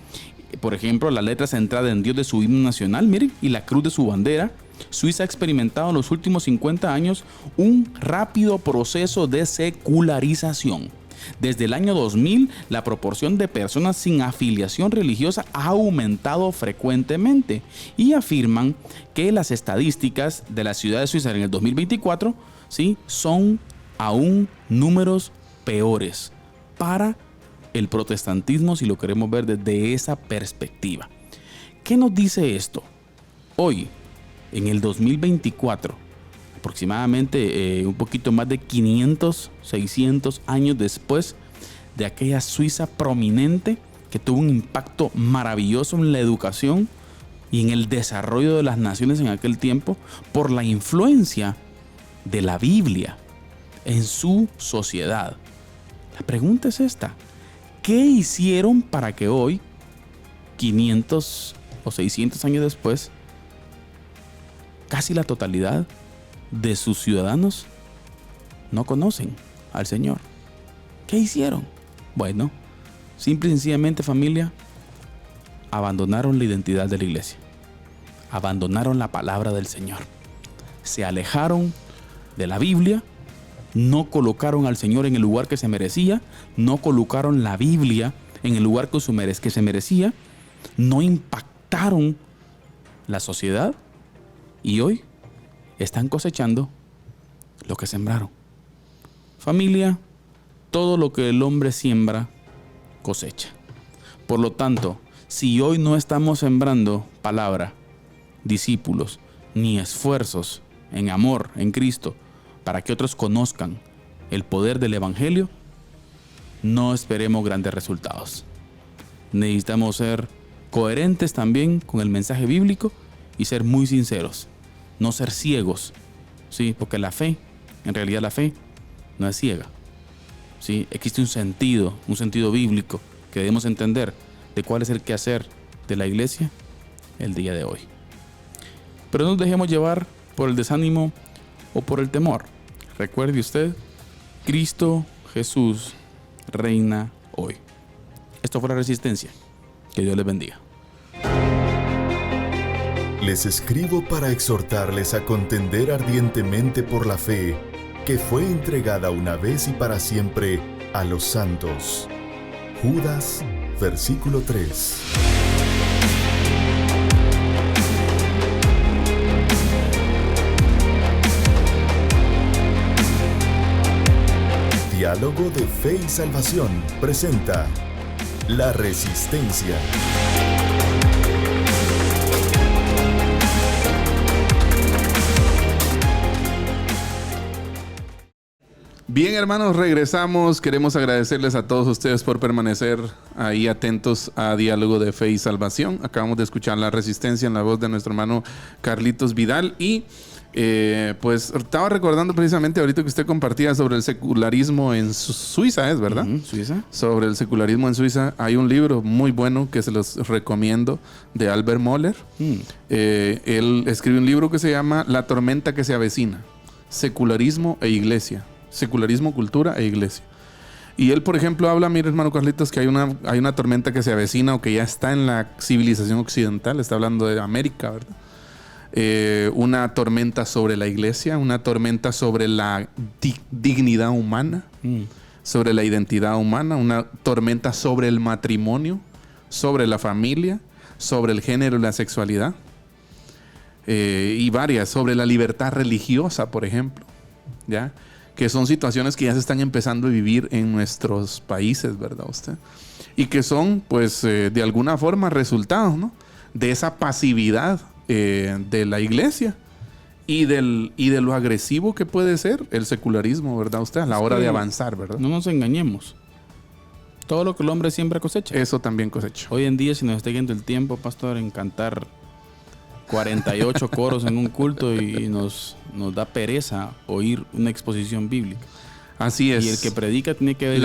Por ejemplo, la letra centrada en Dios de su himno nacional, miren, y la cruz de su bandera. Suiza ha experimentado en los últimos 50 años un rápido proceso de secularización. Desde el año 2000, la proporción de personas sin afiliación religiosa ha aumentado frecuentemente, y afirman que las estadísticas de la ciudad de Suiza en el 2024, ¿sí?, son aún números peores para el protestantismo, si lo queremos ver desde esa perspectiva. ¿Qué nos dice esto? Hoy, en el 2024, aproximadamente un poquito más de 500, 600 años después de aquella Suiza prominente que tuvo un impacto maravilloso en la educación y en el desarrollo de las naciones en aquel tiempo por la influencia de la Biblia en su sociedad. La pregunta es esta: ¿qué hicieron para que hoy, 500 o 600 años después, casi la totalidad de sus ciudadanos no conocen al Señor? ¿Qué hicieron? Bueno, simple y sencillamente, familia, abandonaron la identidad de la iglesia, abandonaron la palabra del Señor, se alejaron de la Biblia, no colocaron al Señor en el lugar que se merecía, no colocaron la Biblia en el lugar que se merecía, no impactaron la sociedad, y hoy están cosechando lo que sembraron. Familia, todo lo que el hombre siembra, cosecha. Por lo tanto, si hoy no estamos sembrando palabra, discípulos, ni esfuerzos en amor en Cristo para que otros conozcan el poder del Evangelio, no esperemos grandes resultados. Necesitamos ser coherentes también con el mensaje bíblico y ser muy sinceros. No ser ciegos, ¿sí? Porque la fe, en realidad la fe no es ciega, ¿sí? Existe un sentido bíblico que debemos entender de cuál es el quehacer de la iglesia el día de hoy. Pero no nos dejemos llevar por el desánimo o por el temor. Recuerde usted, Cristo Jesús reina hoy. Esto fue La Resistencia. Que Dios les bendiga. Les escribo para exhortarles a contender ardientemente por la fe que fue entregada una vez y para siempre a los santos. Judas, versículo 3. Diálogo de Fe y Salvación presenta La Resistencia. Bien, hermanos, regresamos. Queremos agradecerles a todos ustedes por permanecer ahí atentos a Diálogo de Fe y Salvación. Acabamos de escuchar La Resistencia en la voz de nuestro hermano Carlitos Vidal. Y pues estaba recordando precisamente ahorita que usted compartía sobre el secularismo en Suiza, ¿es verdad? Suiza. Sobre el secularismo en Suiza. Hay un libro muy bueno que se los recomiendo de Albert Mohler. Él escribe un libro que se llama La tormenta que se avecina. Secularismo e iglesia. Secularismo, cultura e iglesia. Y él, por ejemplo, habla, mire, hermano Carlitos, que hay una tormenta que se avecina o que ya está en la civilización occidental. Está hablando de América, ¿verdad? Una tormenta sobre la iglesia, una tormenta sobre la dignidad humana, sobre la identidad humana, una tormenta sobre el matrimonio, sobre la familia, sobre el género y la sexualidad. Y varias, sobre la libertad religiosa, por ejemplo, ¿ya? Que son situaciones que ya se están empezando a vivir en nuestros países, ¿verdad usted? Y que son, pues, de alguna forma resultados, ¿no? De esa pasividad de la iglesia y de lo agresivo que puede ser el secularismo, ¿verdad usted? A la hora de avanzar, ¿verdad? No nos engañemos. Todo lo que el hombre siembra cosecha. Eso también cosecha. Hoy en día, si nos está yendo el tiempo, pastor, en cantar 48 coros en un culto y nos oír una exposición bíblica. Así es. Y el que predica tiene que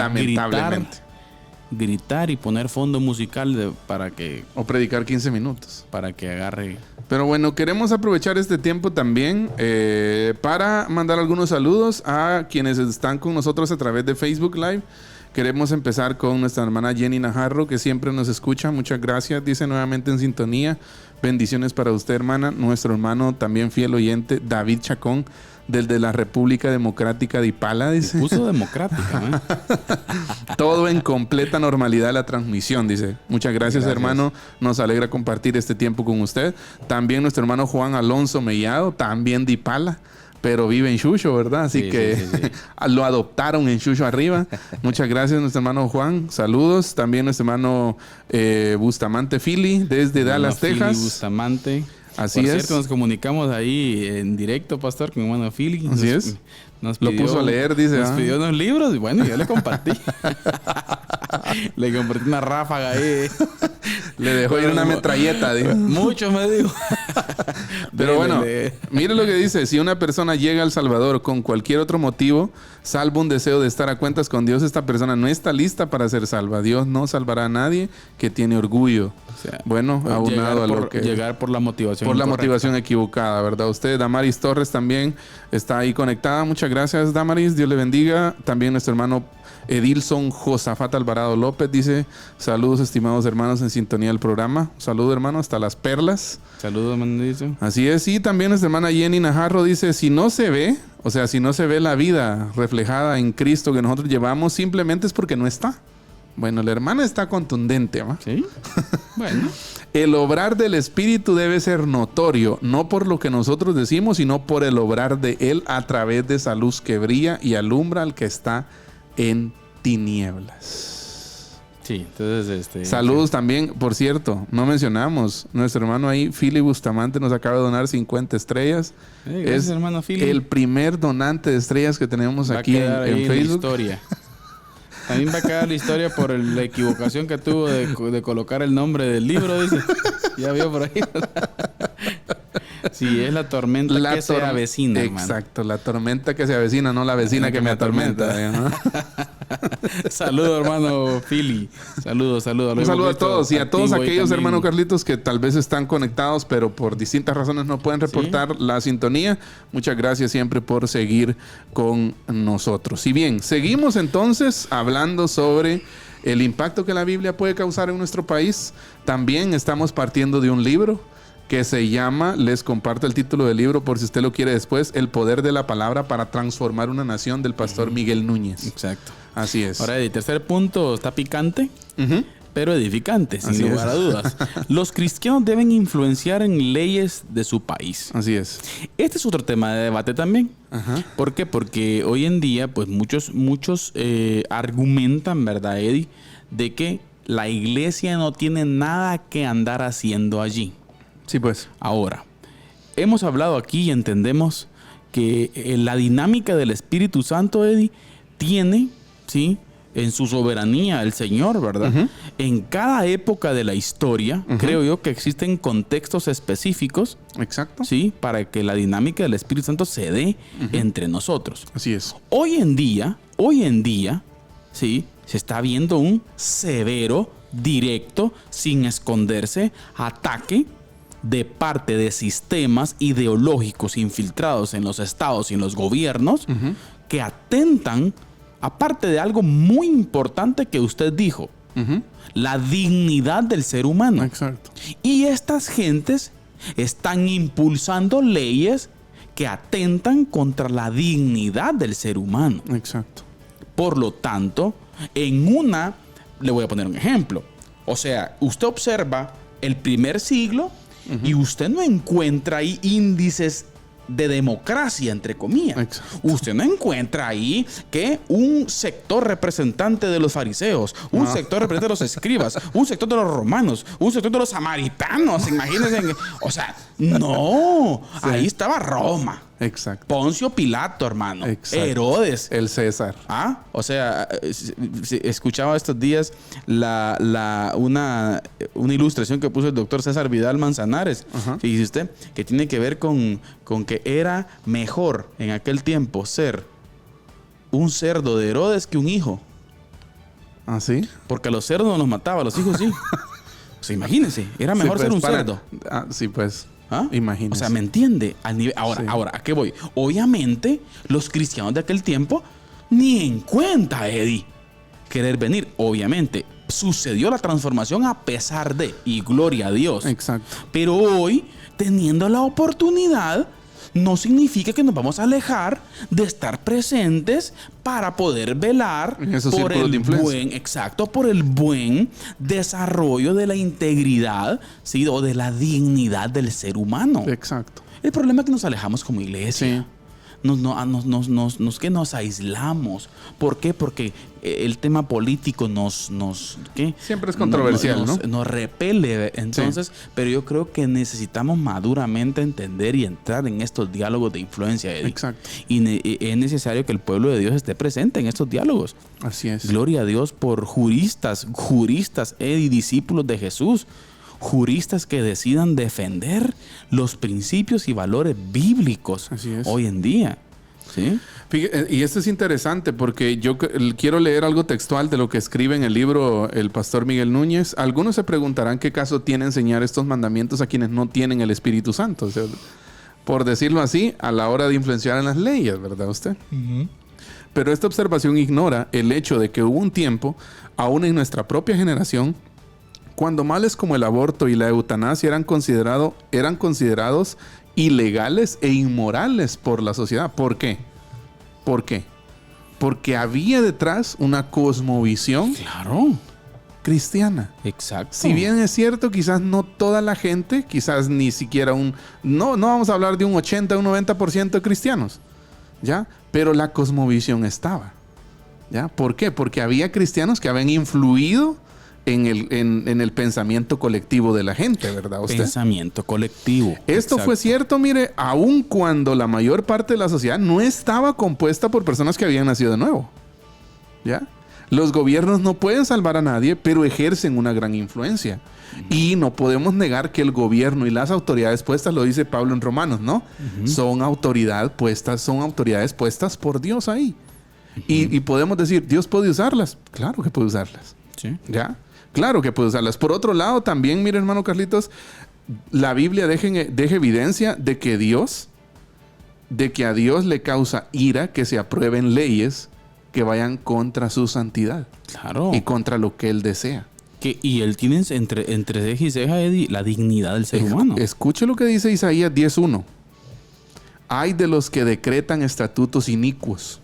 gritar y poner fondo musical para que... O predicar 15 minutos. Para que agarre... Pero bueno, queremos aprovechar este tiempo también para mandar algunos saludos a quienes están con nosotros a través de Facebook Live. Queremos empezar con nuestra hermana Jenny Najarro, que siempre nos escucha. Muchas gracias. Dice nuevamente en sintonía. Bendiciones para usted, hermana. Nuestro hermano también fiel oyente, David Chacón, desde la República Democrática de Ipala, dice. Puso democrática, ¿eh? Todo en completa normalidad la transmisión, dice. Muchas gracias, hermano. Nos alegra compartir este tiempo con usted. También nuestro hermano Juan Alonso Mellado, también de Ipala, pero vive en Xuxo, ¿verdad? Así que lo adoptaron en Xuxo arriba. Muchas gracias, nuestro hermano Juan. Saludos. También nuestro hermano Bustamante Philly, desde Dallas, Texas. Philly Bustamante. Así Por es. cierto, nos comunicamos ahí en directo, pastor, con mi hermano Philly. Así es. Nos pidió, lo puso a leer, dice. Nos pidió unos libros y bueno, yo le compartí. Le compartí una ráfaga ahí. Le dejó ir una metralleta, dijo. Mucho me dijo. Pero bueno, mire lo que dice. Si una persona llega al Salvador con cualquier otro motivo, salvo un deseo de estar a cuentas con Dios, esta persona no está lista para ser salva. Dios no salvará a nadie que tiene orgullo. O sea, bueno, aunado a lo que... Llegar por la motivación por la motivación equivocada, ¿verdad? Usted, Damaris Torres, también está ahí conectada. Muchas gracias, Damaris. Dios le bendiga. También nuestro hermano Edilson Josafat Alvarado López dice: saludos, estimados hermanos, en sintonía del programa. Saludos, hermano, hasta Las Perlas. Saludos, hermano. Dice. Así es. Y también nuestra hermana Jenny Najarro dice: si no se ve, o sea, si no se ve la vida reflejada en Cristo que nosotros llevamos, simplemente es porque no está. Bueno, la hermana está contundente, ¿va? Sí. Bueno. El obrar del Espíritu debe ser notorio, no por lo que nosotros decimos, sino por el obrar de Él a través de esa luz que brilla y alumbra al que está en tinieblas. Sí, entonces saludos también, por cierto, no mencionamos, nuestro hermano ahí, Philly Bustamante, nos acaba de donar 50 estrellas. Gracias, es hermano Philly. El primer donante de estrellas que tenemos aquí en Facebook. Historia. También va a quedar la historia por la equivocación que tuvo de colocar el nombre del libro, dice. Ya vio por ahí. Sí, es la tormenta que se avecina, exacto, hermano. La tormenta que se avecina, no la vecina que me atormenta. ¿no? Saludos, hermano Philly. Saludos. Un saludo a todos y a todos aquellos, hermano Carlitos, que tal vez están conectados, pero por distintas razones no pueden reportar la sintonía. Muchas gracias siempre por seguir con nosotros. Y bien, seguimos entonces hablando sobre el impacto que la Biblia puede causar en nuestro país. También estamos partiendo de un libro que se llama, les comparto el título del libro por si usted lo quiere después, El poder de la palabra para transformar una nación, del pastor Miguel Núñez. Exacto. Así es. Ahora, el tercer punto está picante, pero edificante, sin lugar a dudas. Los cristianos deben influenciar en leyes de su país. Así es. Este es otro tema de debate también. ¿Por qué? Porque hoy en día, pues muchos argumentan, ¿verdad, Eddie?, de que la iglesia no tiene nada que andar haciendo allí. Sí, pues. Ahora, hemos hablado aquí y entendemos que la dinámica del Espíritu Santo, Eddie, tiene, ¿sí?, en su soberanía el Señor, ¿verdad? Uh-huh. En cada época de la historia, uh-huh, creo yo que existen contextos específicos. Exacto. Sí, para que la dinámica del Espíritu Santo se dé, uh-huh, entre nosotros. Así es. Hoy en día, sí, se está viendo un severo, directo, sin esconderse, ataque de parte de sistemas ideológicos infiltrados en los estados y en los gobiernos, uh-huh, que atentan, aparte de algo muy importante que usted dijo, uh-huh, la dignidad del ser humano. Exacto. Y estas gentes están impulsando leyes que atentan contra la dignidad del ser humano. Exacto. Por lo tanto, le voy a poner un ejemplo. O sea, usted observa el primer siglo, uh-huh, y usted no encuentra ahí índices de democracia, entre comillas. Exacto. Usted no encuentra ahí que un sector representante de los fariseos, un sector representante de los escribas, un sector de los romanos, un sector de los samaritanos, imagínense. O sea, no, sí, ahí estaba Roma. Exacto. Poncio Pilato, hermano. Exacto. Herodes. El César. O sea, escuchaba estos días una ilustración que puso el doctor César Vidal Manzanares. Uh-huh. Y dice usted que tiene que ver con que era mejor en aquel tiempo ser un cerdo de Herodes que un hijo. ¿Ah, sí? Porque a los cerdos no los mataba, a los hijos sí. O sea, imagínense, era mejor ser un cerdo. Sí, pues. Imagínese. O sea, ¿me entiende? Ahora, ¿a qué voy? Obviamente, los cristianos de aquel tiempo ni en cuenta, Eddie, querer venir. Obviamente, sucedió la transformación a pesar de, y gloria a Dios. Exacto. Pero hoy, teniendo la oportunidad, no significa que nos vamos a alejar de estar presentes para poder velar por el buen desarrollo de la integridad, ¿sí?, o de la dignidad del ser humano. Exacto. El problema es que nos alejamos como iglesia. Sí. Nos aislamos. ¿Por qué? Porque el tema político siempre es controversial, ¿no? Nos repele. Entonces, sí, pero yo creo que necesitamos maduramente entender y entrar en estos diálogos de influencia, Eddie. Exacto. Y es necesario que el pueblo de Dios esté presente en estos diálogos. Así es. Gloria a Dios por juristas, Eddie, discípulos de Jesús. Juristas que decidan defender los principios y valores bíblicos hoy en día. ¿Sí? Y esto es interesante porque yo quiero leer algo textual de lo que escribe en el libro el pastor Miguel Núñez. Algunos se preguntarán qué caso tiene enseñar estos mandamientos a quienes no tienen el Espíritu Santo. O sea, por decirlo así, a la hora de influenciar en las leyes, ¿verdad usted? Uh-huh. Pero esta observación ignora el hecho de que hubo un tiempo, aún en nuestra propia generación, cuando males como el aborto y la eutanasia eran considerados ilegales e inmorales por la sociedad. ¿Por qué? Porque había detrás una cosmovisión cristiana. Exacto. Si bien es cierto, quizás no toda la gente, quizás ni siquiera no vamos a hablar de un 80 o un 90% de cristianos, ¿ya? Pero la cosmovisión estaba, ¿ya? ¿Por qué? Porque había cristianos que habían influido en el pensamiento colectivo de la gente, ¿verdad usted? Pensamiento colectivo. Esto fue cierto, mire, aun cuando la mayor parte de la sociedad no estaba compuesta por personas que habían nacido de nuevo. ¿Ya? Los gobiernos no pueden salvar a nadie, pero ejercen una gran influencia. Uh-huh. Y no podemos negar que el gobierno y las autoridades puestas, lo dice Pablo en Romanos, ¿no? Uh-huh. Son autoridades puestas por Dios ahí. Uh-huh. Y podemos decir, ¿Dios puede usarlas? Claro que puede usarlas. Sí. ¿Ya? Claro que puede usarlas. Por otro lado, también, mire, hermano Carlitos, la Biblia deja evidencia de que a Dios le causa ira que se aprueben leyes que vayan contra su santidad. Claro. Y contra lo que Él desea. Y Él tiene entre ceja y ceja, Eddie, la dignidad del ser humano. Escuche lo que dice Isaías 10:1. Hay de los que decretan estatutos inicuos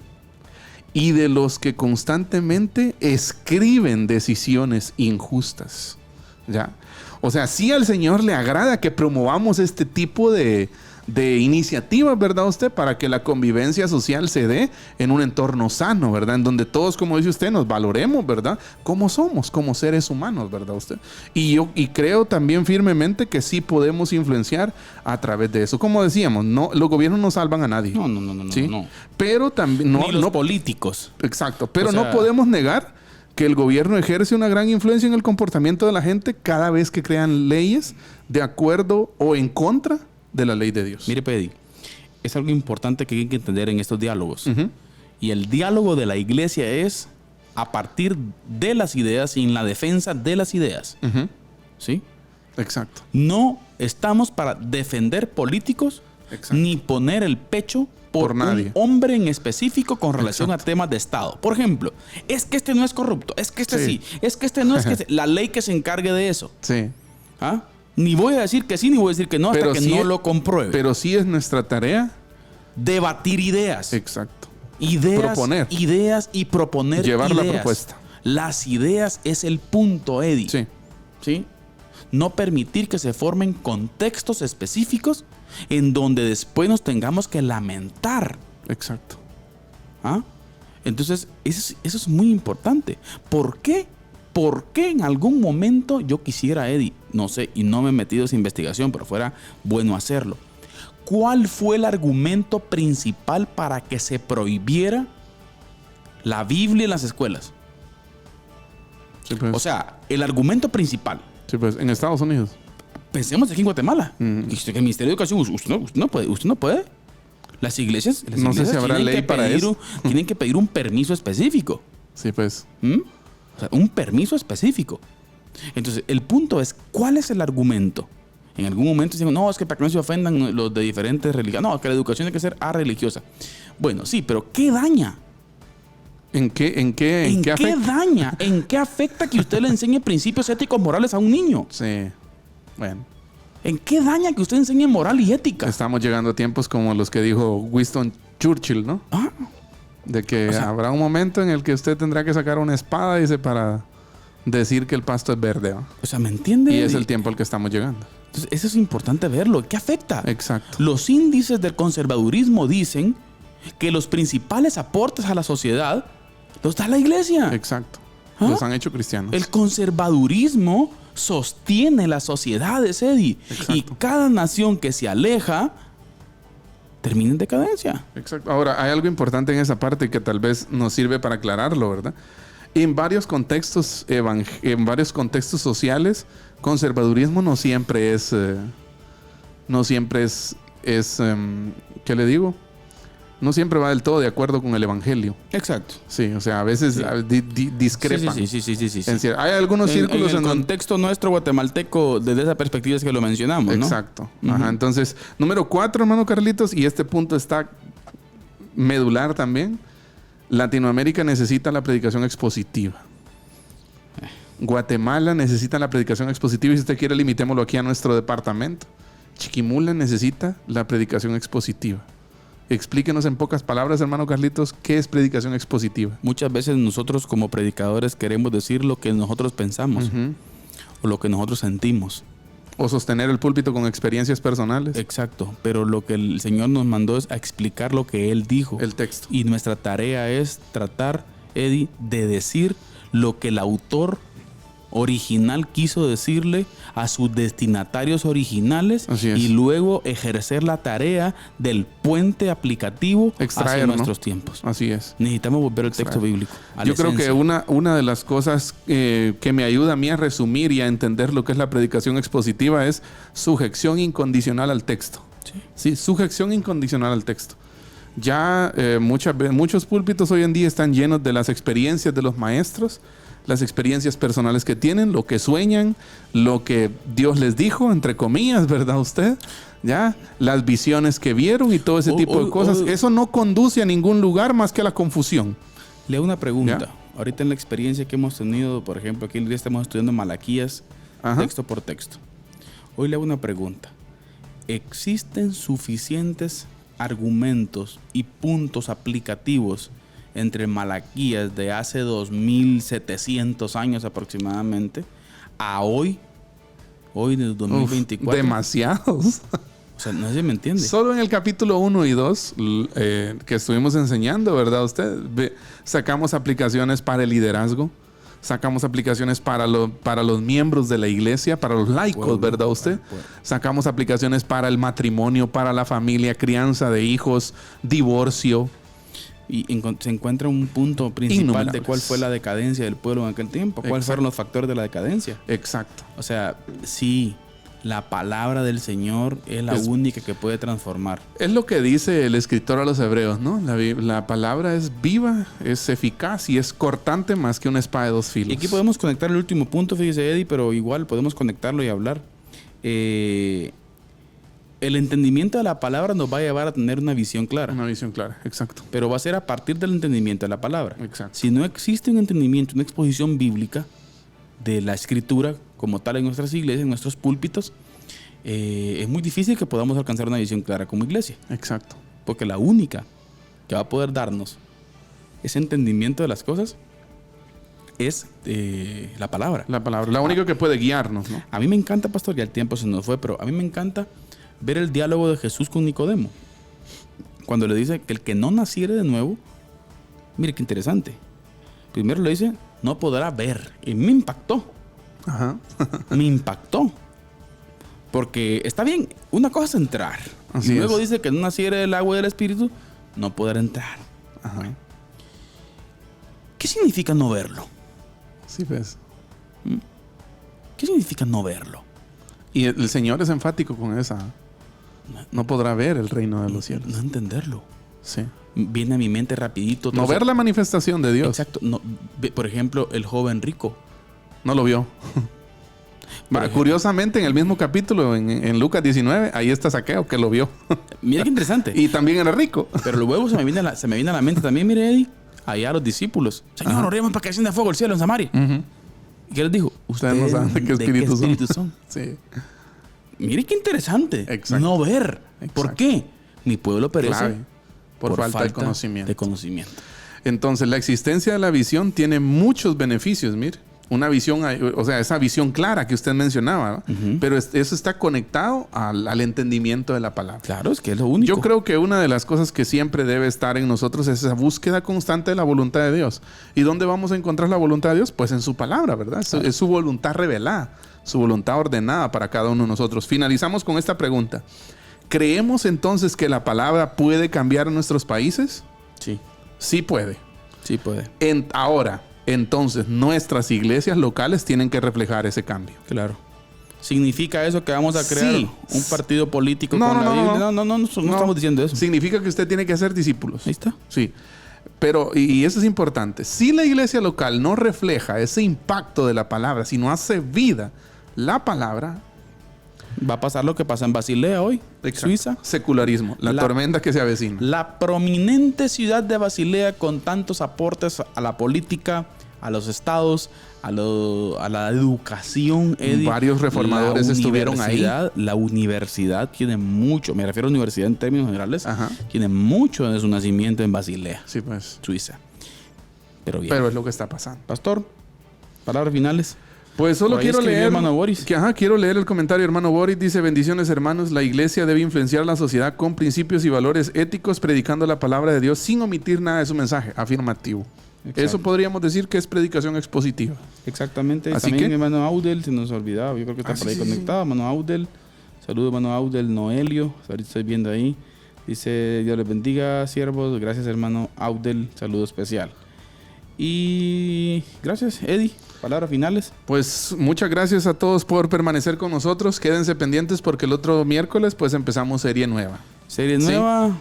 y de los que constantemente escriben decisiones injustas. ¿Ya? O sea, sí al Señor le agrada que promovamos este tipo de de iniciativas, ¿verdad usted? Para que la convivencia social se dé en un entorno sano, ¿verdad? En donde todos, como dice usted, nos valoremos, ¿verdad? Como somos, como seres humanos, ¿verdad usted? Y yo creo también firmemente que sí podemos influenciar a través de eso. Como decíamos, no, los gobiernos no salvan a nadie. No, ¿sí? no. Pero también... Ni los políticos. Exacto. Pero no podemos negar que el gobierno ejerce una gran influencia en el comportamiento de la gente cada vez que crean leyes de acuerdo o en contra de la ley de Dios. Mire, Pedi, es algo importante que hay que entender en estos diálogos. Uh-huh. Y el diálogo de la iglesia es a partir de las ideas y en la defensa de las ideas. Uh-huh. ¿Sí? Exacto. No estamos para defender políticos. Exacto. Ni poner el pecho por nadie. Un hombre en específico con relación a temas de Estado. Por ejemplo, es que este no es corrupto, es que este sí, es que este no es que la ley que se encargue de eso. Sí. ¿Ah? Ni voy a decir que sí, ni voy a decir que no, hasta que no lo compruebe. Pero sí es nuestra tarea debatir ideas. Exacto. Proponer. Ideas y proponer llevar ideas. La propuesta. Las ideas es el punto, Eddie. Sí. ¿Sí? No permitir que se formen contextos específicos en donde después nos tengamos que lamentar. Exacto. ¿Ah? Entonces, eso es muy importante. ¿Por qué? ¿Por qué en algún momento yo quisiera, Eddie, no sé, y no me he metido en esa investigación, pero fuera bueno hacerlo? ¿Cuál fue el argumento principal para que se prohibiera la Biblia en las escuelas? Sí, pues. O sea, el argumento principal. Sí, pues, en Estados Unidos. Pensemos aquí en Guatemala. Y usted, que el Ministerio de Educación, usted no puede. Las iglesias no sé si habrá ley para eso. Tienen que pedir un permiso específico. Sí, pues. O sea, un permiso específico. Entonces, el punto es, ¿cuál es el argumento? En algún momento dicen, no, es que para que no se ofendan los de diferentes religiones. No, que la educación tiene que ser religiosa. Bueno, sí, pero ¿qué daña? ¿En qué daña? ¿En qué afecta que usted le enseñe principios éticos morales a un niño? Sí. Bueno. ¿En qué daña que usted enseñe moral y ética? Estamos llegando a tiempos como los que dijo Winston Churchill, ¿no? Ah. De que habrá un momento en el que usted tendrá que sacar una espada, dice, para decir que el pasto es verde, ¿no? O sea, ¿me entiende? Y es el tiempo al que estamos llegando. Entonces, eso es importante verlo. ¿Qué afecta? Exacto. Los índices del conservadurismo dicen que los principales aportes a la sociedad los da la iglesia. Exacto. Los han hecho cristianos. El conservadurismo sostiene las sociedades, Eddie. Exacto. Y cada nación que se aleja termina en decadencia. Exacto. Ahora, hay algo importante en esa parte que tal vez nos sirve para aclararlo, ¿verdad? En varios contextos sociales, conservadurismo no siempre es ¿qué le digo? No siempre va del todo de acuerdo con el evangelio. Exacto. Sí, o sea, a veces discrepan. Sí. Hay algunos círculos en el contexto nuestro guatemalteco, desde esa perspectiva es que lo mencionamos, ¿no? Exacto. Ajá. Entonces, número 4, hermano Carlitos, y este punto está medular también. Latinoamérica necesita la predicación expositiva. Guatemala necesita la predicación expositiva. Y si usted quiere, limitémoslo aquí a nuestro departamento. Chiquimula necesita la predicación expositiva. Explíquenos en pocas palabras, hermano Carlitos, ¿qué es predicación expositiva? Muchas veces nosotros como predicadores queremos decir lo que nosotros pensamos o lo que nosotros sentimos. O sostener el púlpito con experiencias personales. Exacto, pero lo que el Señor nos mandó es a explicar lo que Él dijo. El texto. Y nuestra tarea es tratar, Eddie, de decir lo que el autor original quiso decirle a sus destinatarios originales y luego ejercer la tarea del puente aplicativo hacia nuestros tiempos. Así es. Necesitamos volver al texto bíblico. Yo creo que una de las cosas que me ayuda a mí a resumir y a entender lo que es la predicación expositiva es sujeción incondicional al texto. Sí, sujeción incondicional al texto. Ya muchos púlpitos hoy en día están llenos de las experiencias de los maestros, las experiencias personales que tienen, lo que sueñan, lo que Dios les dijo, entre comillas, ¿verdad usted? Ya, las visiones que vieron y todo ese tipo de cosas. Eso no conduce a ningún lugar más que a la confusión. Le hago una pregunta. Ahorita en la experiencia que hemos tenido, por ejemplo, aquí el día estamos estudiando Malaquías, texto por texto. Hoy le hago una pregunta. ¿Existen suficientes argumentos y puntos aplicativos entre Malaquías de hace 2700 años aproximadamente a hoy en el 2024? Demasiados. O sea, no sé si me entiende. Solo en el capítulo 1 y 2 que estuvimos enseñando, ¿verdad? Sacamos aplicaciones para el liderazgo, sacamos aplicaciones para los miembros de la iglesia, para los laicos, ¿verdad usted? Sacamos aplicaciones para el matrimonio, para la familia, crianza de hijos, divorcio. Y se encuentra un punto principal de cuál fue la decadencia del pueblo en aquel tiempo. ¿Cuáles fueron los factores de la decadencia? Exacto. O sea, sí, la palabra del Señor es la única que puede transformar. Es lo que dice el escritor a los hebreos, ¿no? La palabra es viva, es eficaz y es cortante más que una espada de 2 filos. Y aquí podemos conectar el último punto, fíjese, Eddie, pero igual podemos conectarlo y hablar. El entendimiento de la palabra nos va a llevar a tener una visión clara. Una visión clara, exacto. Pero va a ser a partir del entendimiento de la palabra. Exacto. Si no existe un entendimiento, una exposición bíblica de la escritura como tal en nuestras iglesias, en nuestros púlpitos, es muy difícil que podamos alcanzar una visión clara como iglesia. Exacto. Porque la única que va a poder darnos ese entendimiento de las cosas es la palabra. La palabra, la única que puede guiarnos, ¿no? A mí me encanta, pastor, ya el tiempo se nos fue, pero a mí me encanta ver el diálogo de Jesús con Nicodemo. Cuando le dice que el que no naciere de nuevo, mire qué interesante. Primero le dice, no podrá ver. Y me impactó. Ajá. Me impactó. Porque está bien, una cosa es entrar. Así y luego es. dice que no naciere del agua y del espíritu, no podrá entrar. Ajá. ¿Qué significa no verlo? Sí, pues. ¿Qué significa no verlo? Y el Señor es enfático con esa. No podrá ver el reino de los cielos. No entenderlo. Sí. Viene a mi mente rapidito. No ver la manifestación de Dios. Exacto. No, por ejemplo, el joven rico. No lo vio. Curiosamente, en el mismo capítulo, en Lucas 19, ahí está Zaqueo, que lo vio. Mira qué interesante. Y también era rico. Pero luego se me viene a la mente también, mire, Eddie, allá a los discípulos. Señor, oremos para que descienda fuego el cielo en Samaria. ¿Y qué les dijo? Ustedes no saben de qué espíritu son. Sí. Mire qué interesante. Exacto. No ver. Exacto. ¿Por qué? Mi pueblo perece por falta de conocimiento. Entonces, la existencia de la visión tiene muchos beneficios, mire. Una visión, o sea, esa visión clara que usted mencionaba, ¿no? Pero eso está conectado al entendimiento de la palabra. Claro, es que es lo único. Yo creo que una de las cosas que siempre debe estar en nosotros es esa búsqueda constante de la voluntad de Dios. ¿Y dónde vamos a encontrar la voluntad de Dios? Pues en su palabra, ¿verdad? Claro. Es su voluntad revelada, su voluntad ordenada para cada uno de nosotros. Finalizamos con esta pregunta. ¿Creemos entonces que la palabra puede cambiar en nuestros países? Sí. Sí puede. Sí puede. Ahora, entonces, nuestras iglesias locales tienen que reflejar ese cambio. Claro. ¿Significa eso que vamos a crear un partido político con la Biblia? No estamos diciendo eso. Significa que usted tiene que hacer discípulos. Ahí está. Sí. Pero, y eso es importante, si la iglesia local no refleja ese impacto de la palabra, si no hace vida la palabra, va a pasar lo que pasa en Basilea hoy, Suiza. Secularismo, la tormenta que se avecina. La prominente ciudad de Basilea, con tantos aportes a la política, a los estados, a la educación. Varios reformadores estuvieron ahí. La universidad tiene mucho, me refiero a universidad en términos generales, tiene mucho de su nacimiento en Basilea, sí, pues. Suiza. Pero bien. Pero es lo que está pasando. Pastor, palabras finales. Pues solo quiero leer, hermano Boris. Quiero leer el comentario, hermano Boris. Dice: bendiciones, hermanos. La iglesia debe influenciar la sociedad con principios y valores éticos, predicando la palabra de Dios sin omitir nada de su mensaje. Afirmativo. Exacto. Eso podríamos decir que es predicación expositiva. Exactamente. Así también que, hermano Audel, se nos olvidaba. Yo creo que está por ahí conectado. Hermano Audel. Saludos, hermano Audel Noelio. Ahorita estoy viendo ahí. Dice: Dios les bendiga, siervos. Gracias, hermano Audel. Saludo especial. Y gracias, Eddie. Palabras finales. Pues muchas gracias a todos por permanecer con nosotros. Quédense pendientes porque el otro miércoles pues empezamos serie nueva. Serie nueva. Sí.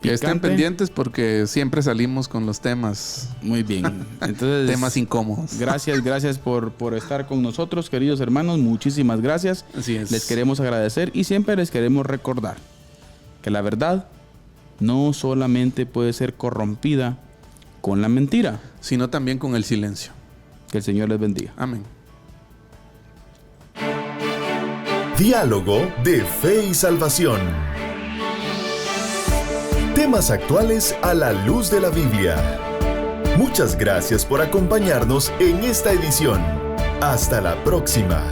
Que estén pendientes porque siempre salimos con los temas. Muy bien. Entonces, temas incómodos. Gracias por estar con nosotros, queridos hermanos. Muchísimas gracias. Así es. Les queremos agradecer y siempre les queremos recordar que la verdad no solamente puede ser corrompida con la mentira, sino también con el silencio. Que el Señor les bendiga. Amén. Diálogo de fe y salvación. Temas actuales a la luz de la Biblia. Muchas gracias por acompañarnos en esta edición. Hasta la próxima.